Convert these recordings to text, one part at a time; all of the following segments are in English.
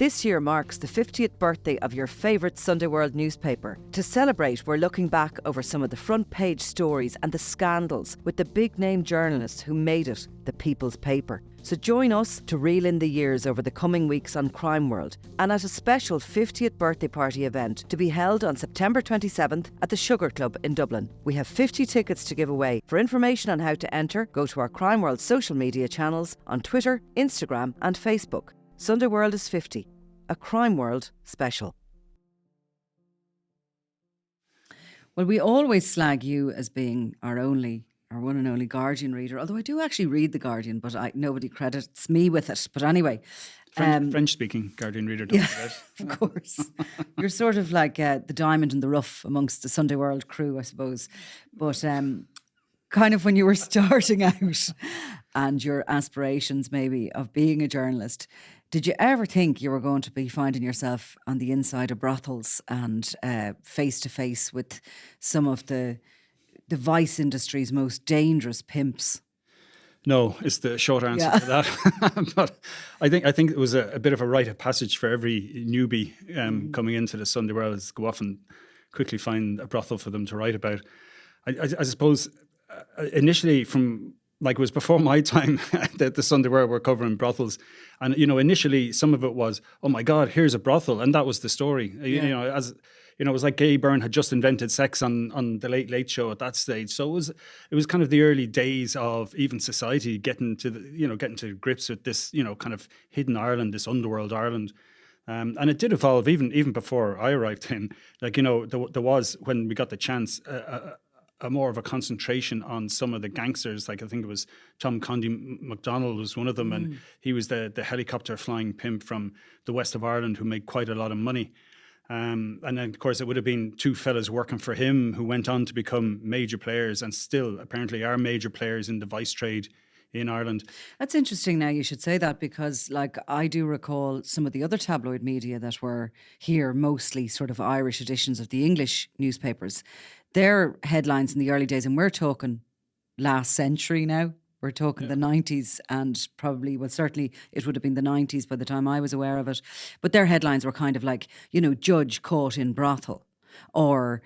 This year marks the 50th birthday of your favourite Sunday World newspaper. To celebrate, we're looking back over some of the front page stories and the scandals with the big name journalists who made it the people's paper. So join us to reel in the years over the coming weeks on Crime World and at a special 50th birthday party event to be held on September 27th at the Sugar Club in Dublin. We have 50 tickets to give away. For information on how to enter, go to our Crime World social media channels on Twitter, Instagram and Facebook. Sunday World is 50, a Crime World special. Well, we always slag you as being our one and only Guardian reader, although I do actually read The Guardian, but nobody credits me with it. But anyway. French-speaking Guardian reader, don't forget. Of course. You're sort of like the diamond in the rough amongst the Sunday World crew, I suppose. But kind of when you were starting out and your aspirations maybe of being a journalist, did you ever think you were going to be finding yourself on the inside of brothels and face to face with some of the vice industry's most dangerous pimps? No, is the short answer to that. But I think it was a bit of a rite of passage for every newbie coming into the Sunday World, is go off and quickly find a brothel for them to write about. I suppose initially it was before my time that the Sunday World were covering brothels. And, initially some of it was, oh my God, here's a brothel. And that was the story. Yeah. It was like Gay Byrne had just invented sex on the Late Late Show at that stage. So it was kind of the early days of even society getting to grips with this, kind of hidden Ireland, this underworld Ireland. And it did evolve even before I arrived in. There was, when we got the chance, a more of a concentration on some of the gangsters. Like I think it was Tom Condy MacDonald was one of them, and he was the helicopter flying pimp from the west of Ireland who made quite a lot of money. And then, of course, it would have been two fellas working for him who went on to become major players and still apparently are major players in the vice trade in Ireland. That's interesting now you should say that, because I do recall some of the other tabloid media that were here, mostly sort of Irish editions of the English newspapers. Their headlines in the early days, and we're talking last century now, we're talking the 90s, and probably, well, certainly it would have been the 90s by the time I was aware of it. But their headlines were kind of like, judge caught in brothel, or,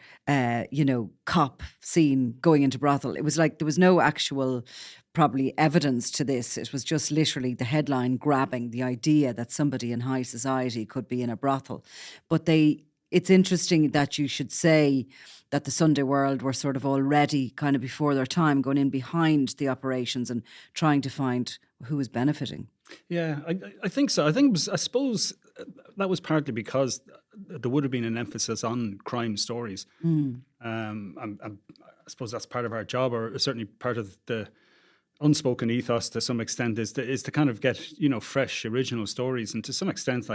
cop seen going into brothel. It was like there was no actual probably evidence to this. It was just literally the headline grabbing the idea that somebody in high society could be in a brothel. But it's interesting that you should say that the Sunday World were sort of already kind of before their time going in behind the operations and trying to find who was benefiting. Yeah, I think so. I suppose that was partly because there would have been an emphasis on crime stories. I suppose that's part of our job, or certainly part of the unspoken ethos to some extent, is to kind of get, fresh, original stories. And to some extent,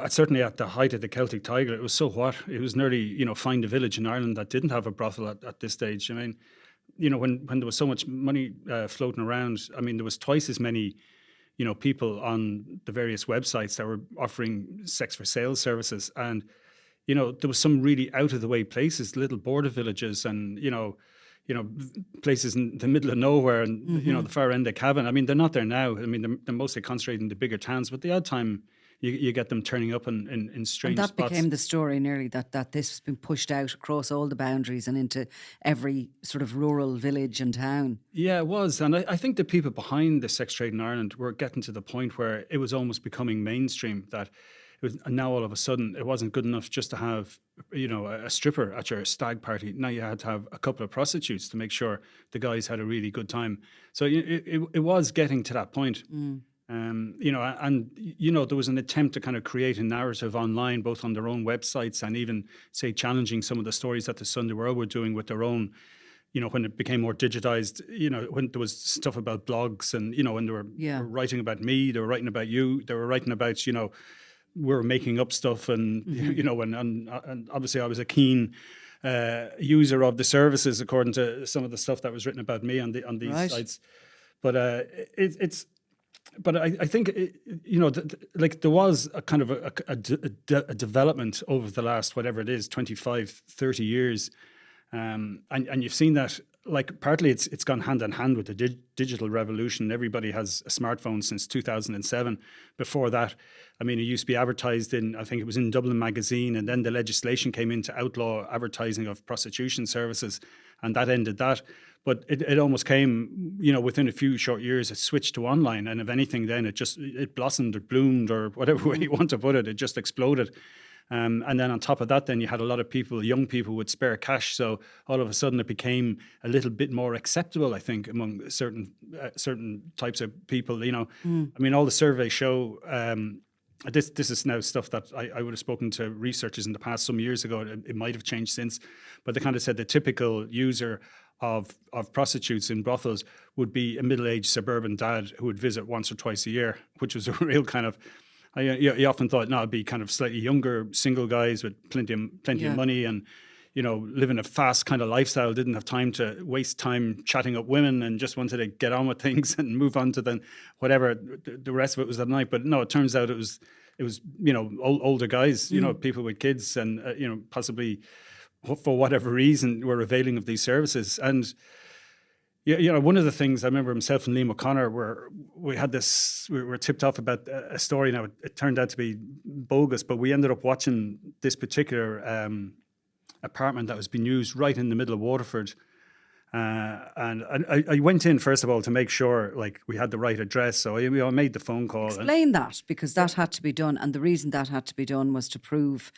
certainly at the height of the Celtic Tiger, it was so what? It was nearly, find a village in Ireland that didn't have a brothel at this stage. I mean, when there was so much money floating around, I mean, there was twice as many, people on the various websites that were offering sex for sale services. And, there was some really out of the way places, little border villages and, places in the middle of nowhere and, the far end of Cavan. I mean, they're not there now. I mean, they're mostly concentrated in the bigger towns, but the odd time you get them turning up in strange spots. And that became the story nearly, that this has been pushed out across all the boundaries and into every sort of rural village and town. Yeah, it was. And I think the people behind the sex trade in Ireland were getting to the point where it was almost becoming mainstream, that it was, and now all of a sudden it wasn't good enough just to have, a stripper at your stag party. Now you had to have a couple of prostitutes to make sure the guys had a really good time. So it was getting to that point. There was an attempt to kind of create a narrative online, both on their own websites and even, say, challenging some of the stories that the Sunday World were doing with their own, when it became more digitized, when there was stuff about blogs and, when they were writing about me, they were writing about you, they were writing about, we were making up stuff and, and obviously I was a keen user of the services according to some of the stuff that was written about me on these sites. But But I think, there was a kind of a development over the last, whatever it is, 25, 30 years. And you've seen that like partly it's gone hand in hand with the digital revolution. Everybody has a smartphone since 2007. Before that, I mean, it used to be advertised in, I think it was in Dublin Magazine, and then the legislation came in to outlaw advertising of prostitution services, and that ended that. But it almost came, within a few short years, it switched to online. And if anything, then it blossomed or bloomed, or whatever way you want to put it. It just exploded. And then on top of that, then you had a lot of people, young people with spare cash. So all of a sudden it became a little bit more acceptable, I think, among certain types of people. I mean, all the surveys show, this is now stuff that I would have spoken to researchers in the past some years ago. It might have changed since, but they kind of said the typical user of prostitutes in brothels would be a middle-aged suburban dad who would visit once or twice a year, which was a real kind of, you often thought, no, it'd be kind of slightly younger single guys with plenty of money and, living a fast kind of lifestyle, didn't have time to waste time chatting up women and just wanted to get on with things and move on to then whatever the rest of it was at night. But no, it turns out it was older guys, people with kids and, possibly for whatever reason were availing of these services. And one of the things I remember himself and Liam O'Connor we were tipped off about a story. Now it turned out to be bogus, but we ended up watching this particular apartment that was being used right in the middle of Waterford. And I went in first of all to make sure like we had the right address. So I made the phone call. Explain that, because that had to be done, and the reason that had to be done was to prove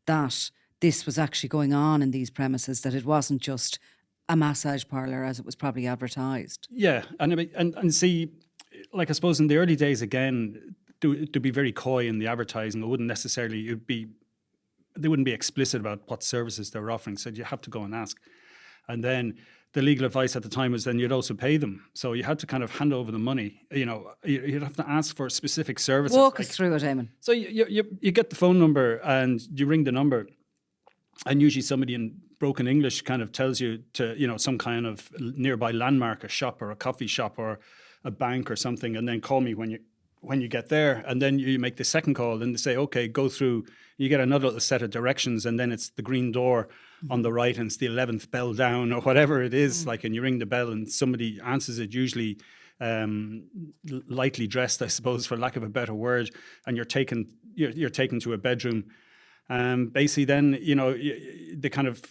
that this was actually going on in these premises, that it wasn't just a massage parlour as it was probably advertised. Yeah, and see, like I suppose in the early days again, to be very coy in the advertising. It wouldn't necessarily they wouldn't be explicit about what services they were offering. So you have to go and ask, and then the legal advice at the time was then you'd also pay them. So you had to kind of hand over the money. You'd have to ask for specific services. Walk us through it, Eamon. So you get the phone number and you ring the number. And usually somebody in broken English kind of tells you to, some kind of nearby landmark, a shop or a coffee shop or a bank or something, and then call me when you get there. And then you make the second call and they say, okay, go through. You get another little set of directions, and then it's the green door on the right and it's the 11th bell down or whatever it is. Like, and you ring the bell and somebody answers it, usually lightly dressed, I suppose, for lack of a better word, and you're taken to a bedroom. Basically then, they kind of,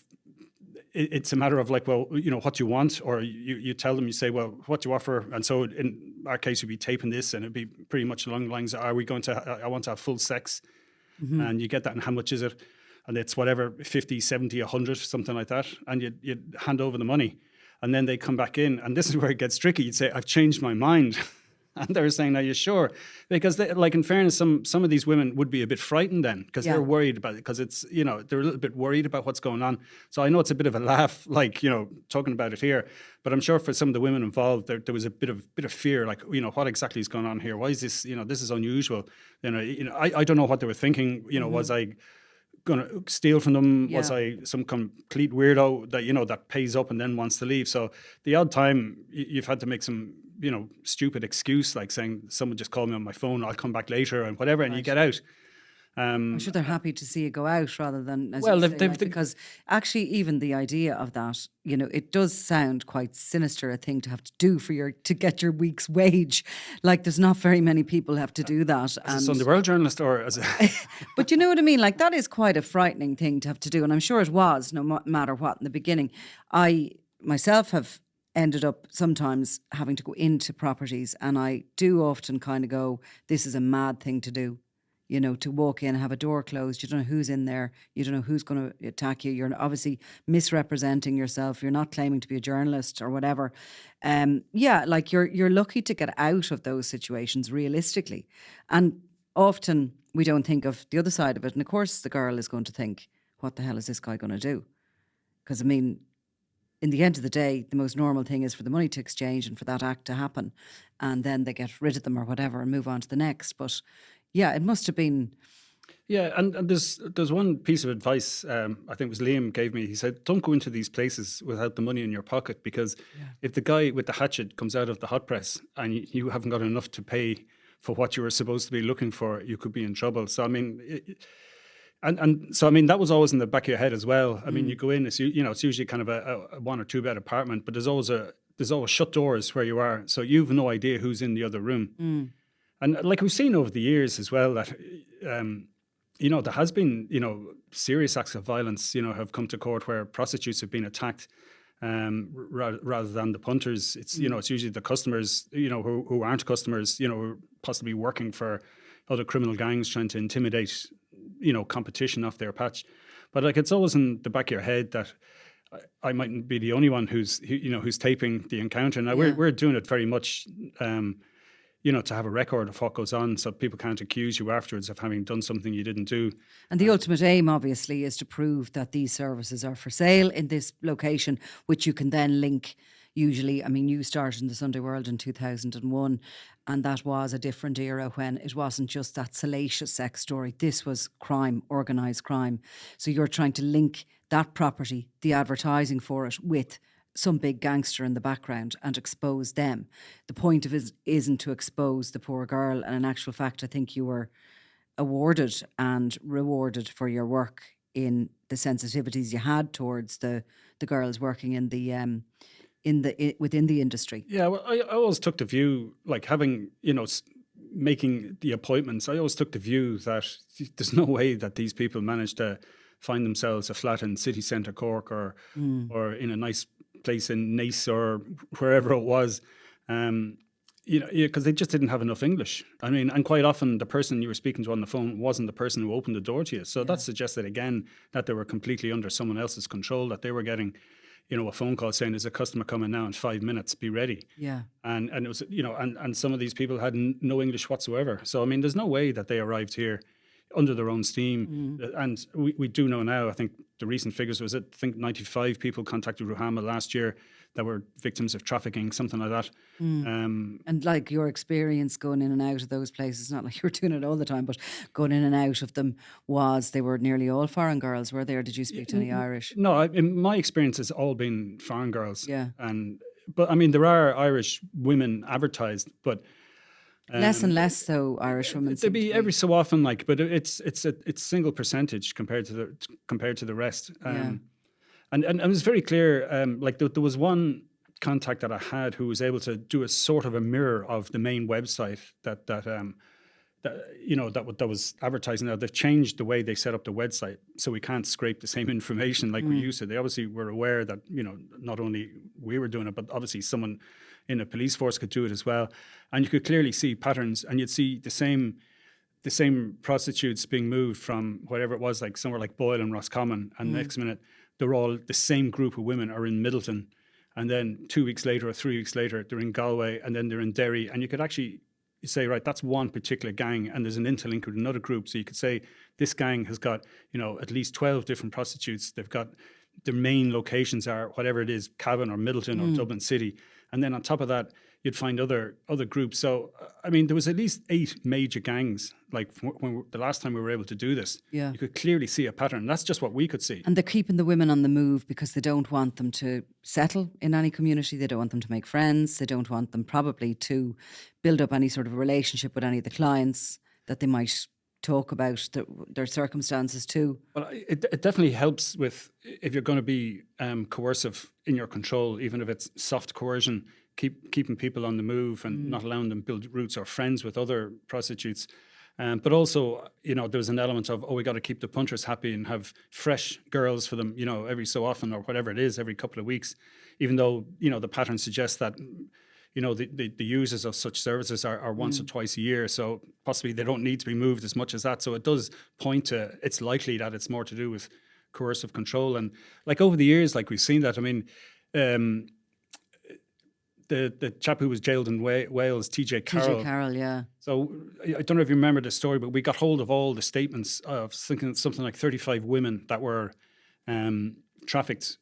it's a matter of like, well, what do you want? Or you tell them, you say, well, what do you offer? And so in our case, we'd be taping this and it'd be pretty much along the lines, I want to have full sex. And you get that, and how much is it? And it's whatever, 50, 70, 100, something like that. And you'd hand over the money, and then they come back in. And this is where it gets tricky. You'd say, I've changed my mind. And they're saying, are you sure? Because in fairness, some of these women would be a bit frightened then, because they're worried about it, because it's, they're a little bit worried about what's going on. So I know it's a bit of a laugh, talking about it here, but I'm sure for some of the women involved, there was a bit of fear, like, what exactly is going on here? Why is this, this is unusual. I don't know what they were thinking, was I going to steal from them? Was I some complete weirdo that, that pays up and then wants to leave? So the odd time you've had to make some, stupid excuse, like saying, someone just called me on my phone, I'll come back later and whatever, and you get out. I'm sure they're happy to see you go out rather than, as because actually even the idea of that, it does sound quite sinister, a thing to have to do to get your week's wage. Like, there's not very many people have to do that. As a Sunday World journalist or as a... But you know what I mean? Like, that is quite a frightening thing to have to do. And I'm sure it was, no matter what, in the beginning. I myself have ended up sometimes having to go into properties, and I do often kind of go, this is a mad thing to do. To walk in and have a door closed. You don't know who's in there. You don't know who's going to attack you. You're obviously misrepresenting yourself. You're not claiming to be a journalist or whatever. You're lucky to get out of those situations realistically. And often we don't think of the other side of it. And of course the girl is going to think, what the hell is this guy going to do? Because I mean, in the end of the day, the most normal thing is for the money to exchange and for that act to happen. And then they get rid of them or whatever and move on to the next. But yeah, it must have been. Yeah, and there's one piece of advice I think it was Liam gave me. He said, don't go into these places without the money in your pocket, because if the guy with the hatchet comes out of the hot press and you haven't got enough to pay for what you were supposed to be looking for, you could be in trouble. So I mean, And so, I mean, that was always in the back of your head as well. I mean, you go in, it's usually kind of a 1 or 2 bed apartment, but there's always shut doors where you are, so you've no idea who's in the other room. And like we've seen over the years as well that there has been serious acts of violence have come to court where prostitutes have been attacked. Rather than the punters, it's it's usually the customers who aren't customers, who are possibly working for other criminal gangs trying to intimidate competition off their patch. But like, it's always in the back of your head that I mightn't be the only one who's taping the encounter. Now we're doing it very much to have a record of what goes on, so people can't accuse you afterwards of having done something you didn't do. And the ultimate aim, obviously, is to prove that these services are for sale in this location, which you can then link. Usually, I mean, you started in the Sunday World in 2001, and that was a different era when it wasn't just that salacious sex story. This was crime, organised crime. So you're trying to link that property, the advertising for it, with some big gangster in the background and expose them. The point of it isn't to expose the poor girl. And in actual fact, I think you were awarded and rewarded for your work in the sensitivities you had towards the girls working in the within the industry. Yeah, well, I always took the view, like having making the appointments, I always took the view that there's no way that these people managed to find themselves a flat in city centre Cork or in a nice place in Nice or wherever it was, because they just didn't have enough English. I mean, and quite often the person you were speaking to on the phone wasn't the person who opened the door to you. So that suggested again that they were completely under someone else's control, that they were getting a phone call saying there's a customer coming now in 5 minutes, be ready. Yeah. And it was, and some of these people had no English whatsoever. So, I mean, there's no way that they arrived here under their own steam. And we do know now, I think the recent figures was, I think 95 people contacted Ruhama last year that were victims of trafficking, something like that. And like your experience going in and out of those places, not like you were doing it all the time, but going in and out of them, they were nearly all foreign girls, were they, or did you speak to any Irish? No, in my experience, it's all been foreign girls. Yeah. But I mean, there are Irish women advertised, but less and less so. Irish women. There'd be every so often, but it's single percentage compared to the rest. And it was very clear. There was one contact that I had who was able to do a sort of a mirror of the main website that was advertising. Now they've changed the way they set up the website, so we can't scrape the same information like we used to. They obviously were aware that not only we were doing it, but obviously someone in a police force could do it as well. And you could clearly see patterns, and you'd see the same prostitutes being moved from whatever it was, like somewhere like Boyle and Roscommon, and next minute they're all the same group of women are in Middleton, and then 2 weeks later or 3 weeks later they're in Galway, and then they're in Derry. And you could actually say, right, that's one particular gang, and there's an interlink with another group. So you could say this gang has got at least 12 different prostitutes. They've got their main locations are whatever it is, Cavan or Middleton or Dublin City. And then on top of that, you'd find other groups. So, I mean, there was at least 8 major gangs. Like when the last time we were able to do this, you could clearly see a pattern. That's just what we could see. And they're keeping the women on the move because they don't want them to settle in any community. They don't want them to make friends. They don't want them probably to build up any sort of relationship with any of the clients that they might talk about their circumstances too. Well, it definitely helps with if you're going to be coercive in your control, even if it's soft coercion, keeping people on the move and not allowing them build roots or friends with other prostitutes. But also, there was an element of, we got to keep the punters happy and have fresh girls for them, every so often or whatever it is, every couple of weeks, even though, the pattern suggests that the users of such services are once or twice a year, so possibly they don't need to be moved as much as that. So it does point to, it's likely that it's more to do with coercive control. And like over the years, like we've seen that, I mean, the chap who was jailed in Wales, TJ Carroll. TJ Carroll, yeah. So I don't know if you remember the story, but we got hold of all the statements of something like 35 women that were trafficked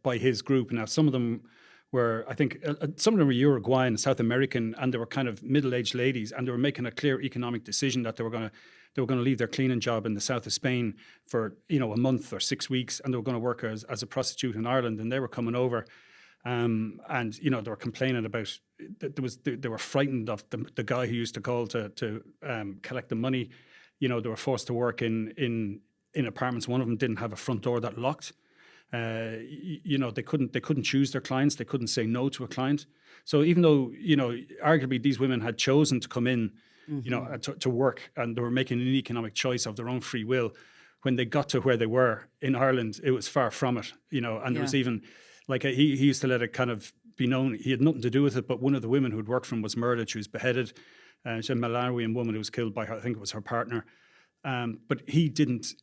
by his group. Now, some of them were, I think, some of them were Uruguayan, South American, and they were kind of middle-aged ladies, and they were making a clear economic decision that they were going to leave their cleaning job in the south of Spain for a month or 6 weeks, and they were going to work as a prostitute in Ireland, and they were coming over, and they were complaining about they were frightened of the guy who used to call to collect the money. They were forced to work in in apartments. One of them didn't have a front door that locked. They couldn't choose their clients. They couldn't say no to a client. So even though, arguably these women had chosen to come in, to work, and they were making an economic choice of their own free will, when they got to where they were in Ireland, it was far from it, and there was even like he used to let it kind of be known he had nothing to do with it, but one of the women who'd worked for him was murdered. She was beheaded. She's a Malawian woman who was killed by her, I think it was her partner. But he didn't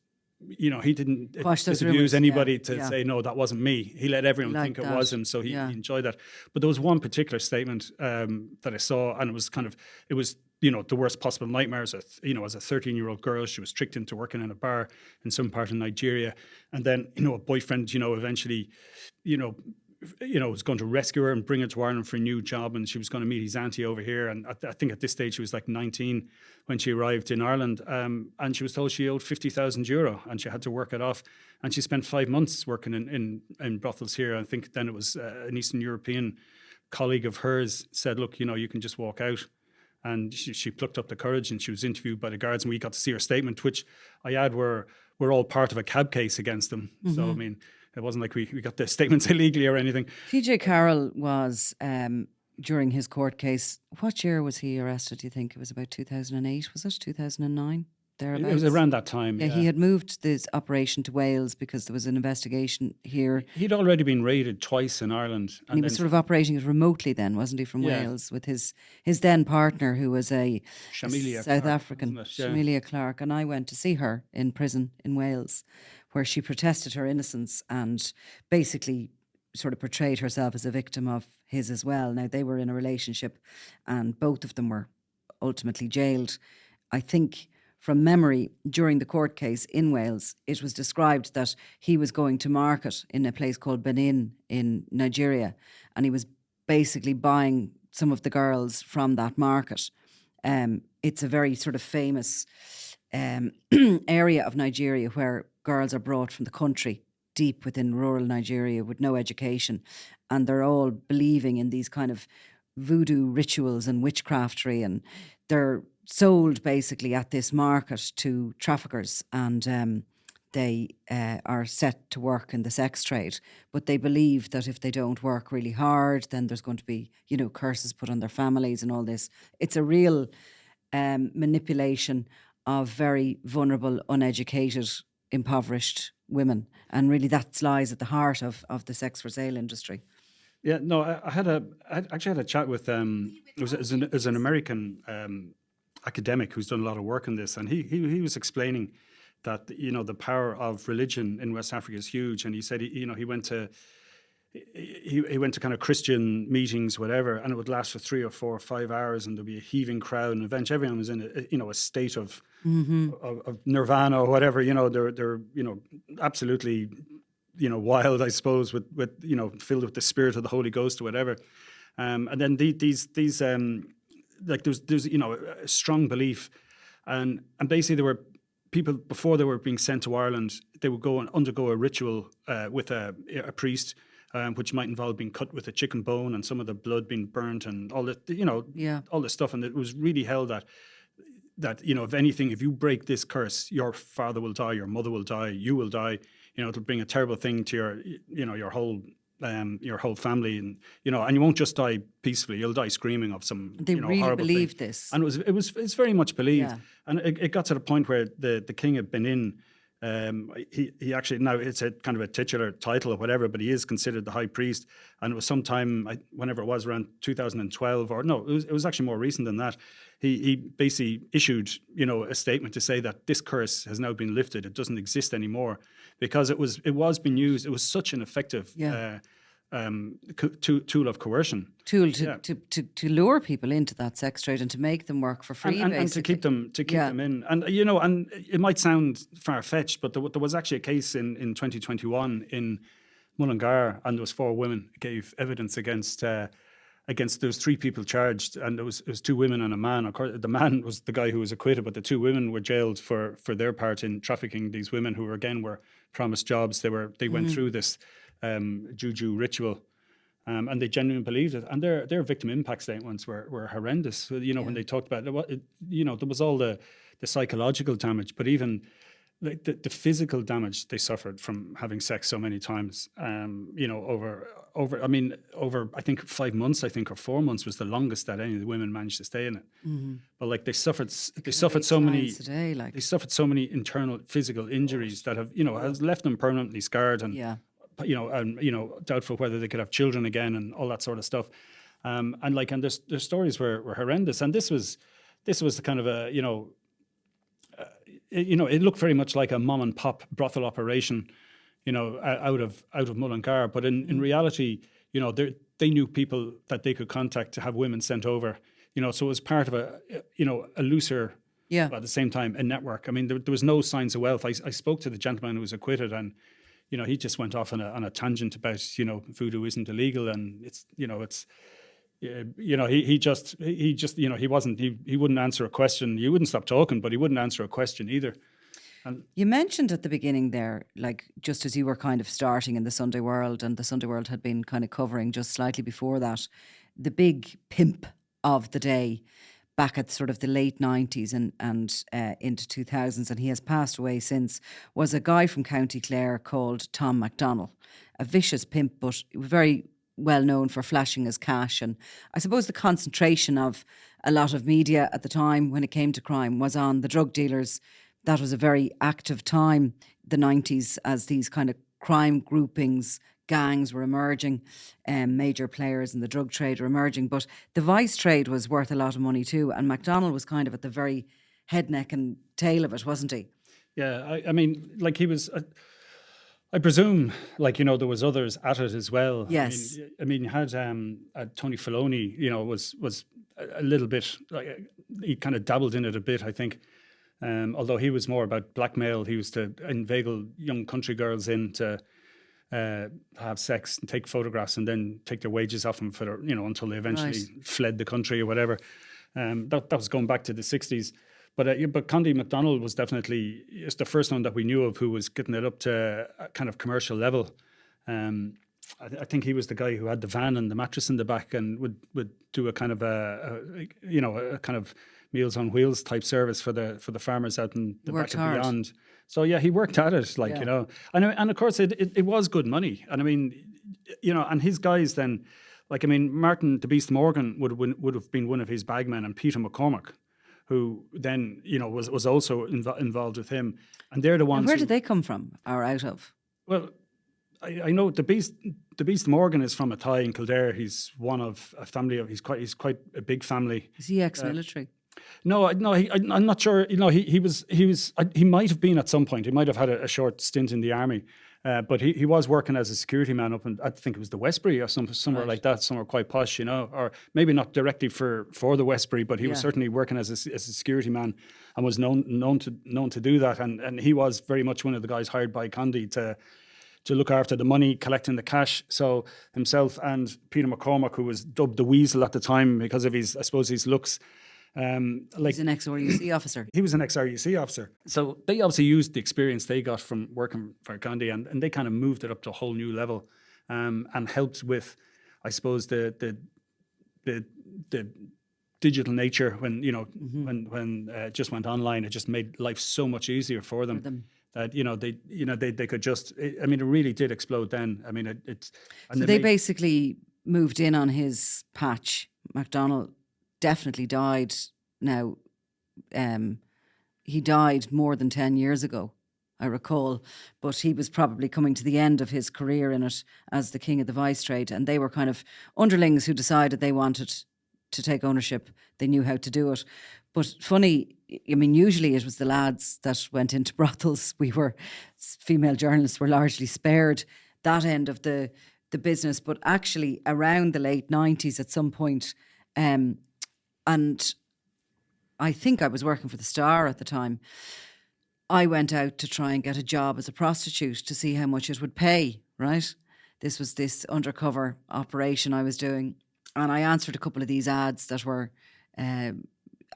disabuse anybody to say, no, that wasn't me. He let everyone think it was him. So he enjoyed that. But there was one particular statement that I saw, and it was the worst possible nightmare. As a 13-year-old girl, she was tricked into working in a bar in some part of Nigeria. And then, a boyfriend, eventually, was going to rescue her and bring her to Ireland for a new job, and she was going to meet his auntie over here. And I think at this stage she was like 19 when she arrived in Ireland, and she was told she owed €50,000 and she had to work it off. And she spent 5 months working in brothels here. I think then it was an Eastern European colleague of hers said, look, you can just walk out. And she plucked up the courage, and she was interviewed by the guards, and we got to see her statement, which I add were all part of a cab case against them. Mm-hmm. So, I mean, it wasn't like we got the statements illegally or anything. TJ Carroll was, during his court case, what year was he arrested, do you think? It was about 2008, was it? 2009? Thereabouts? It was around that time, yeah. He had moved this operation to Wales because there was an investigation here. He'd already been raided twice in Ireland. And he was sort of operating it remotely then, wasn't he, from Wales, with his then partner, who was a South African, Shamilia Clark. And I went to see her in prison in Wales, where she protested her innocence and basically sort of portrayed herself as a victim of his as well. Now, they were in a relationship and both of them were ultimately jailed. I think, from memory, during the court case in Wales, it was described that he was going to market in a place called Benin in Nigeria, and he was basically buying some of the girls from that market. It's a very sort of famous area of Nigeria where girls are brought from the country deep within rural Nigeria with no education, and they're all believing in these kind of voodoo rituals and witchcraftery, and they're sold basically at this market to traffickers, and they are set to work in the sex trade. But they believe that if they don't work really hard, then there's going to be, curses put on their families and all this. It's a real manipulation of very vulnerable, uneducated, impoverished women. And really that lies at the heart of the sex for sale industry. Yeah, no, I actually had a chat with, it was an American academic who's done a lot of work on this, and he was explaining that the power of religion in West Africa is huge. And he said he went to kind of Christian meetings, whatever, and it would last for 3 or 4 or 5 hours, and there'd be a heaving crowd, and eventually everyone was in a state of nirvana or whatever. They're absolutely wild, I suppose, with filled with the spirit of the Holy Ghost or whatever. And then these like there's a strong belief, and basically there were people before they were being sent to Ireland. They would go and undergo a ritual with a priest, which might involve being cut with a chicken bone and some of the blood being burnt and all that, all this stuff. And it was really held that if anything, if you break this curse, your father will die, your mother will die, you will die. It'll bring a terrible thing to your whole family, and and you won't just die peacefully. You'll die screaming of some they really horrible believed thing. this, and it's very much believed. And it got to the point where the king of Benin, he actually, now it's a kind of a titular title or whatever, but he is considered the high priest. And it was sometime, whenever it was, around 2012, or no, it was actually more recent than that. He basically issued a statement to say that this curse has now been lifted. It doesn't exist anymore, because it was being used. It was such an effective tool of coercion, to lure people into that sex trade and to make them work for free, and to keep them in. And and it might sound far fetched, but there was actually a case in 2021 in Mullingar, and there was 4 women gave evidence against. There was 3 people charged, and it was 2 women and a man. Of course, the man was the guy who was acquitted, but the 2 women were jailed for their part in trafficking these women, who were promised jobs. They went through this juju ritual, and they genuinely believed it. And their victim impact statements were horrendous. When they talked about it, there was all the psychological damage, but even like the physical damage they suffered from having sex so many times, over I think 5 months, I think, or 4 months was the longest that any of the women managed to stay in it. But like they suffered so many a day, like. they suffered so many internal physical injuries that have has left them permanently scarred, and Yeah. doubtful whether they could have children again and all that sort of stuff. And their stories were horrendous, and this was the kind of a it looked very much like a mom and pop brothel operation, out of Mullingar. But in reality, they knew people that they could contact to have women sent over. So it was part of a looser, Yeah. but at the same time a network. I mean, there was no signs of wealth. I spoke to the gentleman who was acquitted, and he just went off on a tangent about voodoo isn't illegal, and it's he wouldn't answer a question. You wouldn't stop talking, but he wouldn't answer a question either. And You mentioned at the beginning there, like just as you were kind of starting in the Sunday World, and the Sunday World had been kind of covering just slightly before that, the big pimp of the day back at sort of the late 90s and into 2000s, and he has passed away since, was a guy from County Clare called Tom MacDonald, a vicious pimp, but very well known for flashing his cash. And I suppose the concentration of a lot of media at the time when it came to crime was on the drug dealers. That was a very active time, the 90s, as these kind of crime groupings, gangs were emerging, major players in the drug trade were emerging. But the vice trade was worth a lot of money too, and MacDonald was kind of at the very head, neck and tail of it, wasn't he? yeah, I mean, like he was. I presume, there was others at it as well. Yes. I mean, you had Tony Filoni, was a little bit, he kind of dabbled in it a bit, I think. Although he was more about blackmail. He used to inveigle young country girls in to have sex and take photographs and then take their wages off them for until they eventually fled the country or whatever. That was going back to the 60s. But Condy MacDonald was definitely the first one that we knew of who was getting it up to a kind of commercial level. I think he was the guy who had the van and the mattress in the back and would do a kind of a kind of Meals on Wheels type service for the farmers out in the Worked back hard. and beyond. So yeah, he worked at it, and of course it was good money. And I mean, and his guys then, Martin the Beast Morgan would have been one of his bagmen, and Peter McCormack, who then was also involved with him, and they're the ones. And where did they come from or out of? Well, I know the Beast Morgan is from a Thai in Kildare. He's one of a family of. He's quite a big family. Is he ex-military? No. I'm not sure. He might have been at some point. He might have had a short stint in the army, but he was working as a security man up in, I think it was the Westbury or somewhere like that, somewhere quite posh, or maybe not directly for the Westbury, but he was certainly working as a security man and was known to do that, and he was very much one of the guys hired by Condy to look after the money, collecting the cash. So himself and Peter McCormack, who was dubbed the Weasel at the time because of his looks. He's an ex-RUC officer. He was an ex-RUC officer. So they obviously used the experience they got from working for Condy, and they kind of moved it up to a whole new level, and helped with, I suppose, the digital nature when when it just went online. It just made life so much easier for them. That they could just. I mean, it really did explode then. I mean, it's. So they basically moved in on his patch. MacDonald definitely died now. He died more than 10 years ago, I recall, but he was probably coming to the end of his career in it as the king of the vice trade, and they were kind of underlings who decided they wanted to take ownership. They knew how to do it. But funny, I mean, usually it was the lads that went into brothels. Female journalists were largely spared that end of the business, but actually around the late 90s at some point, and I think I was working for the Star at the time, I went out to try and get a job as a prostitute to see how much it would pay, right? This was this undercover operation I was doing. And I answered a couple of these ads that were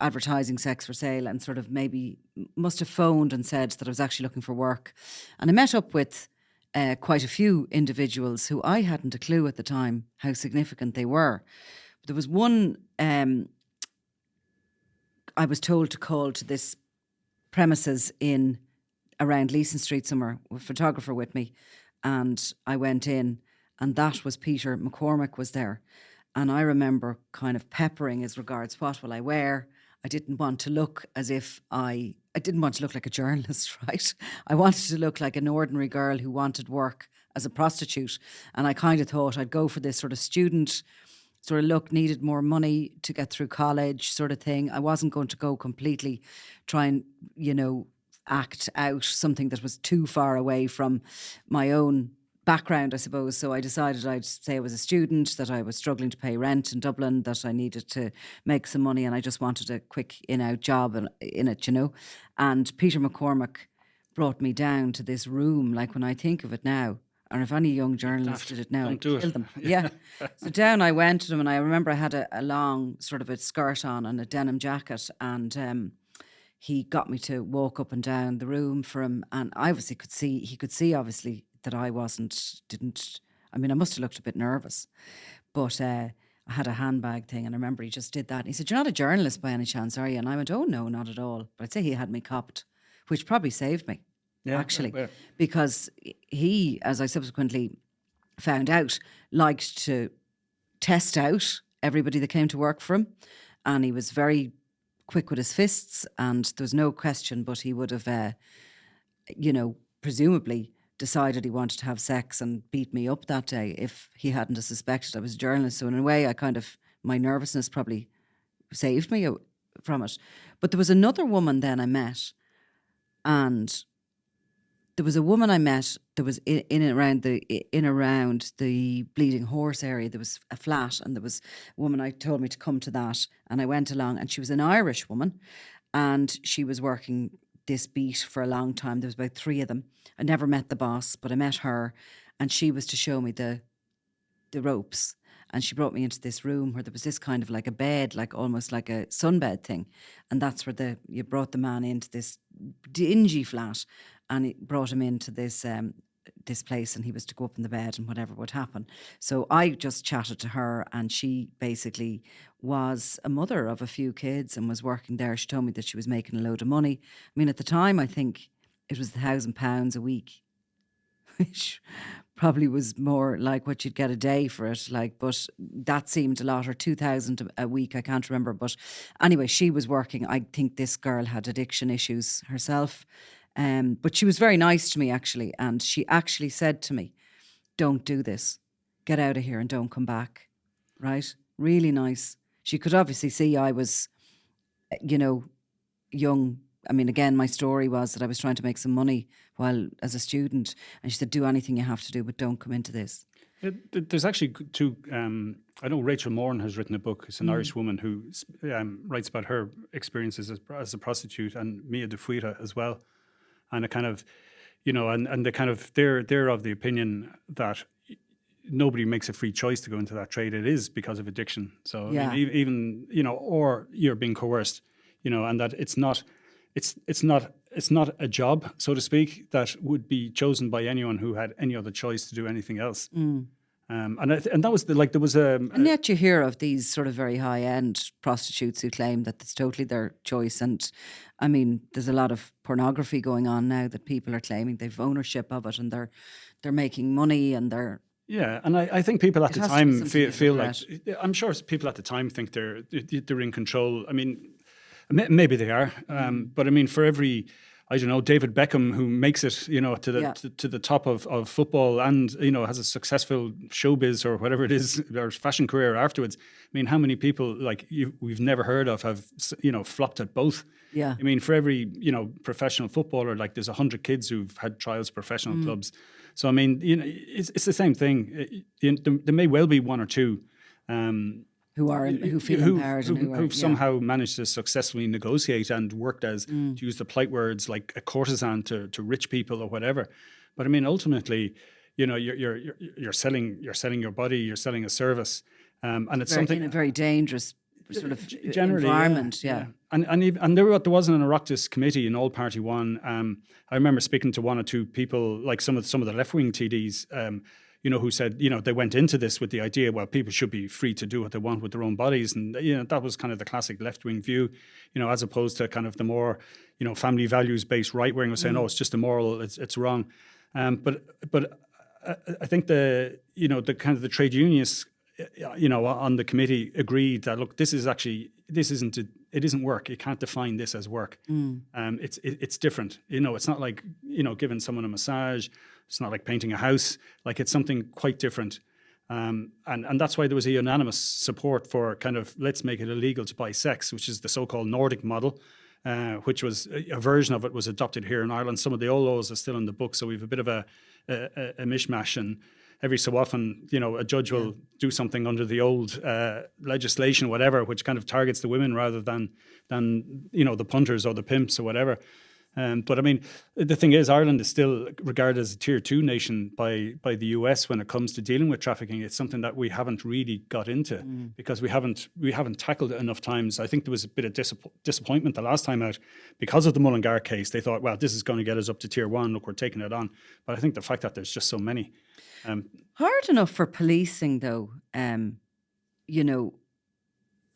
advertising sex for sale, and sort of maybe must have phoned and said that I was actually looking for work. And I met up with quite a few individuals who I hadn't a clue at the time how significant they were. But there was one... I was told to call to this premises in around Leeson Street somewhere, with a photographer with me, and I went in, and that was Peter McCormack was there. And I remember kind of peppering as regards, what will I wear? I didn't want to look as if I didn't want to look like a journalist, right? I wanted to look like an ordinary girl who wanted work as a prostitute. And I kind of thought I'd go for this sort of student sort of look, needed more money to get through college sort of thing. I wasn't going to go completely try and, act out something that was too far away from my own background, I suppose. So I decided I'd say I was a student, that I was struggling to pay rent in Dublin, that I needed to make some money, and I just wanted a quick in-out job in it, And Peter McCormack brought me down to this room, like when I think of it now, and if any young journalist did it now, I'd kill them. Yeah. So down I went to them, and I remember I had a long sort of a skirt on and a denim jacket, and he got me to walk up and down the room for him, and I obviously he could see obviously that I I must have looked a bit nervous, but I had a handbag thing, and I remember he just did that. And he said, "You're not a journalist by any chance, are you?" And I went, "Oh no, not at all." But I'd say he had me copped, which probably saved me, actually, because he, as I subsequently found out, liked to test out everybody that came to work for him, and he was very quick with his fists, and there was no question but he would have, presumably decided he wanted to have sex and beat me up that day if he hadn't have suspected I was a journalist. So in a way, my nervousness probably saved me from it. But there was another woman then I met, and there was a woman I met that was in and around the Bleeding Horse area. There was a flat, and there was a woman I told me to come to that, and I went along, and she was an Irish woman, and she was working this beat for a long time. There was about 3 of them. I never met the boss, but I met her, and she was to show me the ropes. And she brought me into this room where there was this kind of like a bed, like almost like a sunbed thing. And that's where you brought the man into this dingy flat, and it brought him into this place, and he was to go up in the bed and whatever would happen. So I just chatted to her, and she basically was a mother of a few kids and was working there. She told me that she was making a load of money. I mean, at the time, I think it was £1,000 a week, which probably was more like what you'd get a day for it, but that seemed a lot, or 2,000 a week, I can't remember. But anyway, she was working. I think this girl had addiction issues herself. But she was very nice to me, actually. And she actually said to me, "Don't do this. Get out of here and don't come back." Right? Really nice. She could obviously see I was, young. I mean, again, my story was that I was trying to make some money while as a student. And she said, "Do anything you have to do, but don't come into this." There's actually 2, I know Rachel Moran has written a book. It's an Irish woman who writes about her experiences as a prostitute, and Mia de Fuita as well. And a kind of, and the kind of, they're of the opinion that nobody makes a free choice to go into that trade. It is because of addiction. So I mean, even, or you're being coerced, and that it's not a job, so to speak, that would be chosen by anyone who had any other choice to do anything else. And that was there was and yet you hear of these sort of very high end prostitutes who claim that it's totally their choice. And I mean, there's a lot of pornography going on now that people are claiming they've ownership of it, and they're making money, and they're and I think people at the time feel like, I'm sure people at the time think they're in control. I mean, maybe they are, but I mean, for every, I don't know, David Beckham who makes it, to the top of football, and has a successful showbiz or whatever it is, or fashion career afterwards. I mean, how many people like we've never heard of have flopped at both? Yeah. I mean, for every professional footballer, like there's 100 kids who've had trials professional clubs. So I mean, it's the same thing. There may well be 1 or 2. Who feel empowered and who've somehow managed to successfully negotiate and worked as, to use the polite words, like a courtesan to rich people or whatever. But I mean, ultimately, you're selling your body, you're selling a service, and it's something in a very dangerous sort of environment. Yeah. And there wasn't an Oireachtas committee in All Party One. I remember speaking to 1 or 2 people, like some of the left wing TDs. who said, they went into this with the idea, well, people should be free to do what they want with their own bodies. And, that was kind of the classic left-wing view, as opposed to kind of the more, family values-based right-wing was saying, oh, it's just immoral, it's wrong. But I think the kind of the trade unionists, on the committee agreed that, look, it isn't work. You can't define this as work. It's different. It's not like, giving someone a massage. It's not like painting a house. Like, it's something quite different. And that's why there was a unanimous support for kind of, let's make it illegal to buy sex, which is the so-called Nordic model, which was a version of it was adopted here in Ireland. Some of the old laws are still in the book. So we have a bit of a mishmash, and every so often, a judge will do something under the old legislation, whatever, which kind of targets the women rather than the punters or the pimps or whatever. But I mean, the thing is, Ireland is still regarded as a tier 2 nation by the US when it comes to dealing with trafficking. It's something that we haven't really got into because we haven't tackled it enough times. I think there was a bit of disappointment the last time out because of the Mullingar case. They thought, well, this is going to get us up to tier 1. Look, we're taking it on. But I think the fact that there's just so many. Hard enough for policing, though. I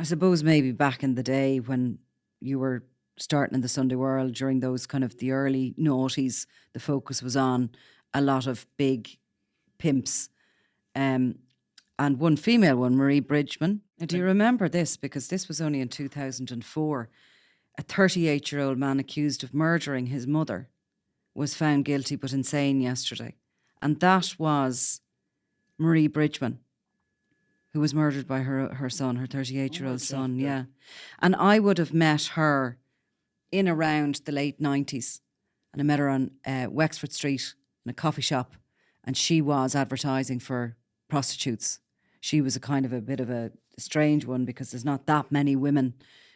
suppose maybe back in the day when you were starting in the Sunday World during those kind of the early noughties, the focus was on a lot of big pimps, and one female one, Marie Bridgman. Now, do you remember this? Because this was only in 2004. A 38-year-old man accused of murdering his mother was found guilty but insane yesterday. And that was Marie Bridgman, who was murdered by her son, her 38-year-old son, yeah. And I would have met her in around the late 90s. And I met her on Wexford Street in a coffee shop, and she was advertising for prostitutes. She was a kind of a bit of a strange one because there's not that many women,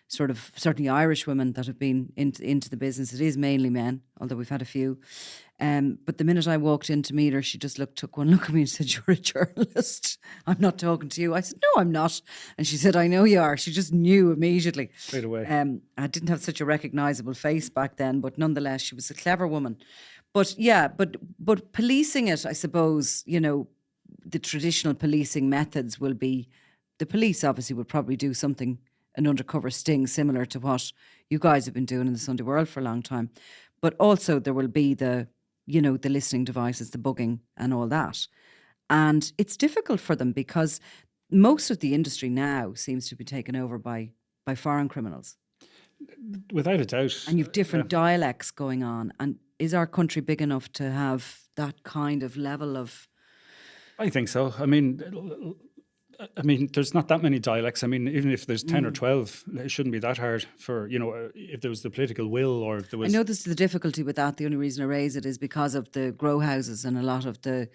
sort of certainly Irish women, that have been into the business. It is mainly men, although we've had a few. But the minute I walked in to meet her, she just took one look at me and said, "You're a journalist. I'm not talking to you." I said, "No, I'm not." And she said, "I know you are." She just knew immediately. Straight away. I didn't have such a recognisable face back then, but nonetheless, she was a clever woman. But yeah, but policing it, I suppose, the traditional policing methods will be, the police obviously would probably do something, an undercover sting similar to what you guys have been doing in the Sunday World for a long time. But also there will be the listening devices, the bugging and all that. And it's difficult for them because most of the industry now seems to be taken over by foreign criminals. Without a doubt. And you've different dialects going on. And is our country big enough to have that kind of level of... I think so. I mean, there's not that many dialects. I mean, even if there's 10 or 12, it shouldn't be that hard for, if there was the political will or if there was... I know this is the difficulty with that. The only reason I raise it is because of the grow houses and a lot of the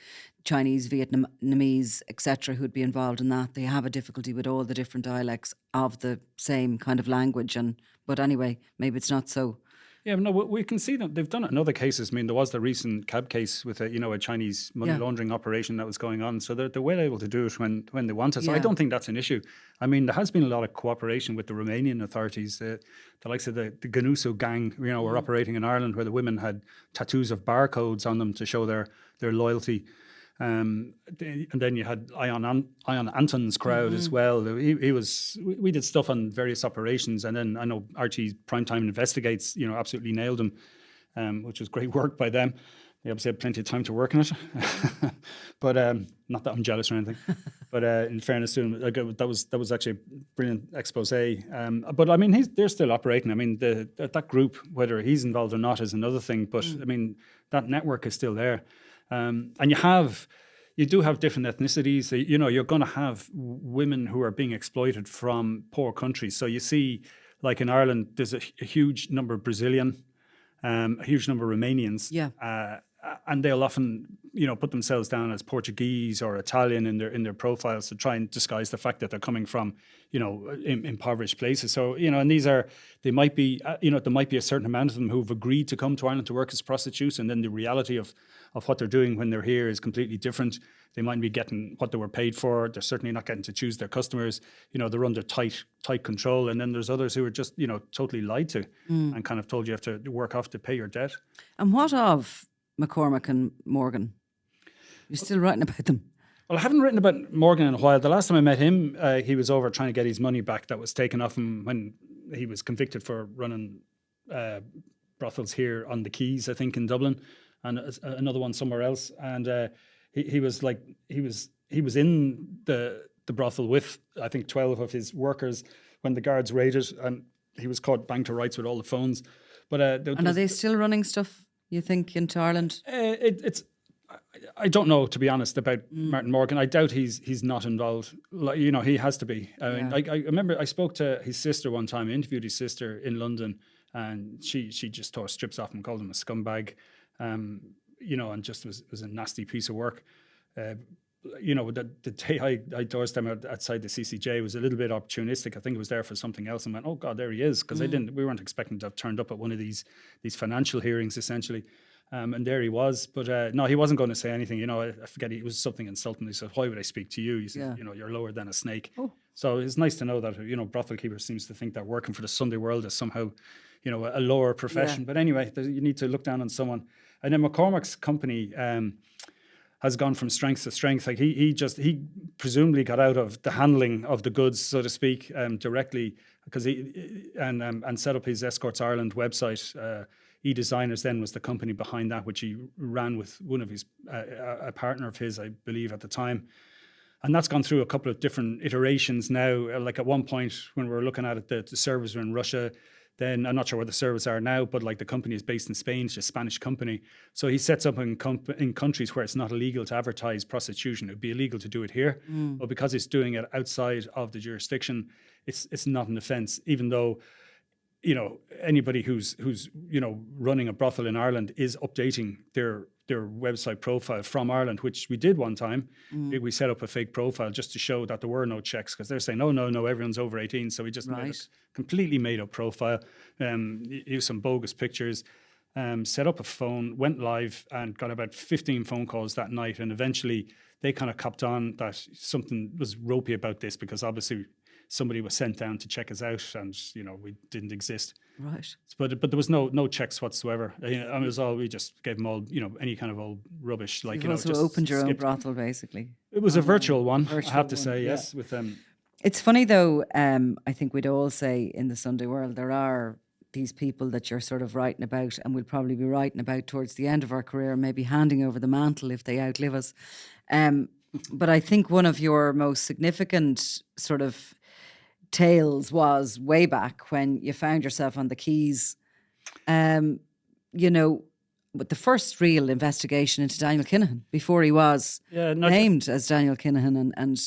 Chinese, Vietnamese, etc., who'd be involved in that. They have a difficulty with all the different dialects of the same kind of language. But anyway, maybe it's not so. Yeah, no, we can see that they've done it in other cases. I mean, there was the recent cab case with a Chinese money laundering operation that was going on. So they're well able to do it when they want it. So I don't think that's an issue. I mean, there has been a lot of cooperation with the Romanian authorities. The likes of the Ganuso gang, were operating in Ireland, where the women had tattoos of barcodes on them to show their loyalty. And then you had Ion Anton's crowd as well. We did stuff on various operations, and then I know RT's Primetime Investigates, absolutely nailed them, which was great work by them. They obviously had plenty of time to work on it, but not that I'm jealous or anything. But in fairness to them, that was actually a brilliant expose. But I mean, they're still operating. I mean, that group, whether he's involved or not, is another thing. But I mean, that network is still there. And you do have different ethnicities. You're going to have women who are being exploited from poor countries. So you see, like in Ireland, there's a huge number of Brazilian, a huge number of Romanians. Yeah. And they'll often, put themselves down as Portuguese or Italian in their profiles to try and disguise the fact that they're coming from, impoverished places. So, and they might be, there might be a certain amount of them who've agreed to come to Ireland to work as prostitutes, and then the reality of what they're doing when they're here is completely different. They might be getting what they were paid for. They're certainly not getting to choose their customers. They're under tight control. And then there's others who are just, totally lied to and kind of told you have to work off to pay your debt. And what of McCormick and Morgan? You're still writing about them? Well, I haven't written about Morgan in a while. The last time I met him, he was over trying to get his money back that was taken off him when he was convicted for running brothels here on the Quays, I think, in Dublin, and another one somewhere else. And he was in the brothel with, I think, 12 of his workers when the guards raided, and he was caught bang to rights with all the phones. But and are they still running stuff, you think, into Ireland? I don't know, to be honest, about Martin Morgan. I doubt he's not involved. You know, he has to be. I mean, I remember I spoke to his sister one time. I interviewed his sister in London, and she just tore strips off him, called him a scumbag. You know, and just was a nasty piece of work. You know, the day I doorsed him outside the CCJ was a little bit opportunistic. I think it was there for something else, and went, oh God, there he is, because we weren't expecting to have turned up at one of these financial hearings, essentially. And there he was, but no, he wasn't going to say anything. You know, I forget, it was something insulting. He said, "Why would I speak to you?" He said, "You know, you're lower than a snake." Oh. So it's nice to know that, you know, brothel keeper seems to think that working for the Sunday World is somehow, you know, a lower profession. But anyway, you need to look down on someone. And then McCormack's company has gone from strength to strength. Like he presumably got out of the handling of the goods, so to speak, directly, because he set up his Escorts Ireland website. eDesigners then was the company behind that, which he ran with one of his, a partner of his, I believe, at the time. And that's gone through a couple of different iterations now. Like at one point when we were looking at it, the servers were in Russia. Then I'm not sure where the servers are now, but like the company is based in Spain, it's a Spanish company. So he sets up in countries where it's not illegal to advertise prostitution. It would be illegal to do it here. But because it's doing it outside of the jurisdiction, it's not an offence, even though, you know, anybody who's you know, running a brothel in Ireland is updating their website profile from Ireland, which we did one time. We set up a fake profile just to show that there were no checks, because they're saying, no, everyone's over 18. So we just made a completely made up profile, used some bogus pictures, set up a phone, went live, and got about 15 phone calls that night. And eventually they kind of copped on that something was ropey about this, because obviously somebody was sent down to check us out, and, you know, we didn't exist. Right. But there was no checks whatsoever. You know, it was all, we just gave them all, you know, any kind of old rubbish. Like, you know, also just opened your own brothel, basically. It was a virtual one, I have to say, yes. With It's funny though. I think we'd all say in the Sunday World there are these people that you're sort of writing about, and we'll probably be writing about towards the end of our career, maybe handing over the mantle if they outlive us. But I think one of your most significant sort of tales was way back when you found yourself on the Quays, you know, with the first real investigation into Daniel Kinahan before he was named as Daniel Kinahan. And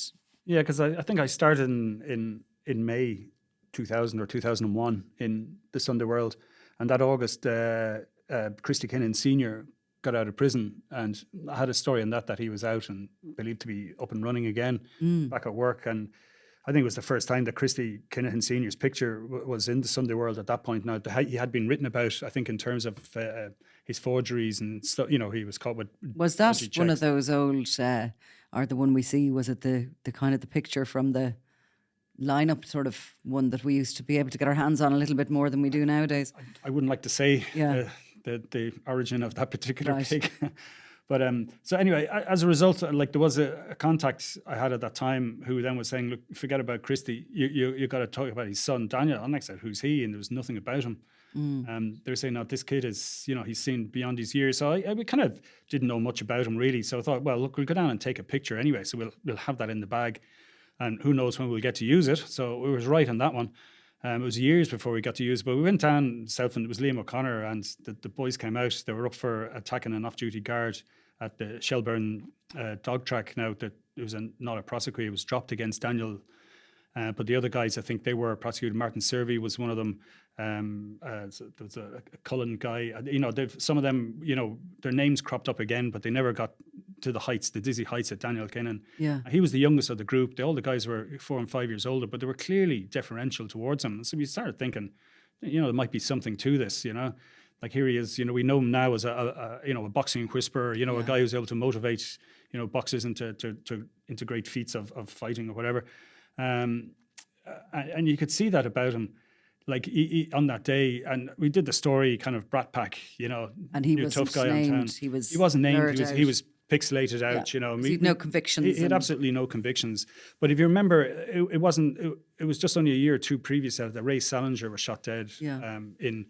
yeah, because I think I started in May 2000 or 2001 in the Sunday World, and that August, Christy Kinahan Sr. got out of prison, and I had a story on that he was out and believed to be up and running again, back at work. And I think it was the first time that Christy Kinahan Sr.'s picture was in the Sunday World at that point. Now, he had been written about, I think, in terms of his forgeries and stuff. You know, he was caught with. Was that one of those old, or the one we see, was it the kind of the picture from the lineup sort of one that we used to be able to get our hands on a little bit more than we do nowadays? I wouldn't like to say the origin of that particular pic. But so anyway, as a result, like, there was a contact I had at that time who then was saying, look, forget about Christy, you got to talk about his son Daniel. And I said, who's he? And there was nothing about him. They were saying, no, this kid is, you know, he's seen beyond his years. So we kind of didn't know much about him really. So I thought, well, look, we'll go down and take a picture anyway. So we'll have that in the bag, and who knows when we'll get to use it. So we was right on that one. It was years before we got to use it, but we went down south, and it was Liam O'Connor, and the boys came out. They were up for attacking an off-duty guard at the Shelburne dog track. Now, that it was not a prosecute, it was dropped against Daniel. But the other guys, I think they were prosecuted. Martin Servey was one of them. So there was a Cullen guy. You know, some of them, you know, their names cropped up again, but they never got to the dizzy heights of Daniel Kinahan. Yeah. He was the youngest of the group. All the guys were 4 and 5 years older, but they were clearly deferential towards him. So we started thinking, you know, there might be something to this, you know. Like, here he is, you know, we know him now as a boxing whisperer, you know, a guy who's able to motivate, you know, boxers into great feats of fighting or whatever. And you could see that about him, like, he, on that day. And we did the story kind of Brat Pack, you know, and he was tough guy on town. He wasn't named. He was pixelated out, you know. So he'd no convictions. He had absolutely no convictions. But if you remember, it was just only a year or two previous that Ray Salinger was shot dead in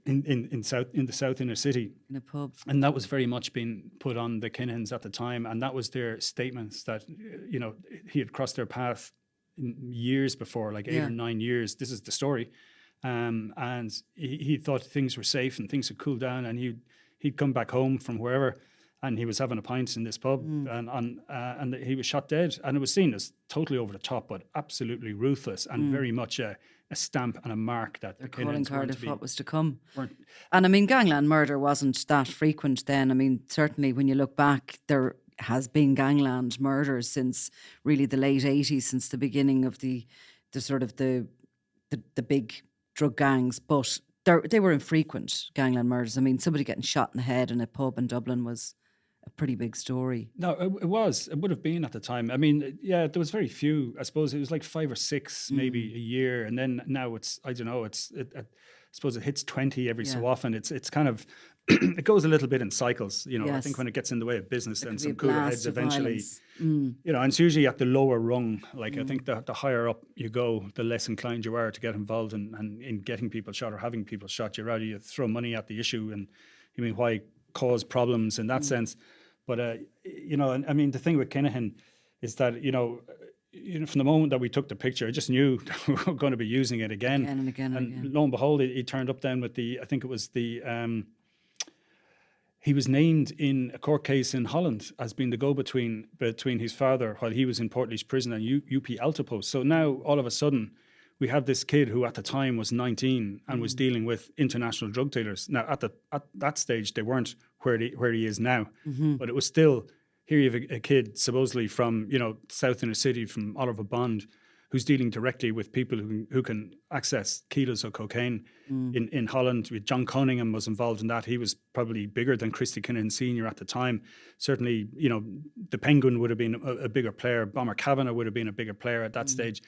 the south inner city in a pub, and that was very much being put on the Kinahans at the time, and that was their statements that, you know, he had crossed their path years before, like 8 or 9 years. This is the story, and he thought things were safe and things had cooled down, and he'd come back home from wherever, and he was having a pint in this pub, and he was shot dead, and it was seen as totally over the top, but absolutely ruthless, and very much a stamp and a mark that the calling card of what was to come. Weren't. And I mean, gangland murder wasn't that frequent then. I mean, certainly when you look back, there has been gangland murders since really the late 80s, since the beginning of the sort of the big drug gangs, but they were infrequent, gangland murders. I mean, somebody getting shot in the head in a pub in Dublin was a pretty big story. No, it was. It would have been at the time. I mean, yeah, there was very few. I suppose it was like 5 or 6 maybe a year, and then now it's, I don't know, I suppose it hits 20 every so often. It's kind of it goes a little bit in cycles, you know. Yes. I think when it gets in the way of business, then some a cooler blast heads of eventually, you know, and it's usually at the lower rung. Like I think the higher up you go, the less inclined you are to get involved in getting people shot or having people shot. You're rather you throw money at the issue, and you mean, why cause problems in that sense? But you know, and I mean, the thing with Kinahan is that, you know, from the moment that we took the picture, I just knew that we were going to be using it again and again. And lo and behold, he turned up then with I think it was he was named in a court case in Holland as being the go-between between his father while he was in Portlaoise prison and UP Altapost. So now all of a sudden we have this kid who at the time was 19 and was dealing with international drug dealers. Now at that stage they weren't where he is now, but it was still, here you have a kid supposedly from, you know, South Inner City, from Oliver Bond, who's dealing directly with people who can access kilos of cocaine in Holland. John Cunningham was involved in that. He was probably bigger than Christy Kinahan Sr. at the time. Certainly, you know, the Penguin would have been a bigger player. Bomber Kavanagh would have been a bigger player at that stage.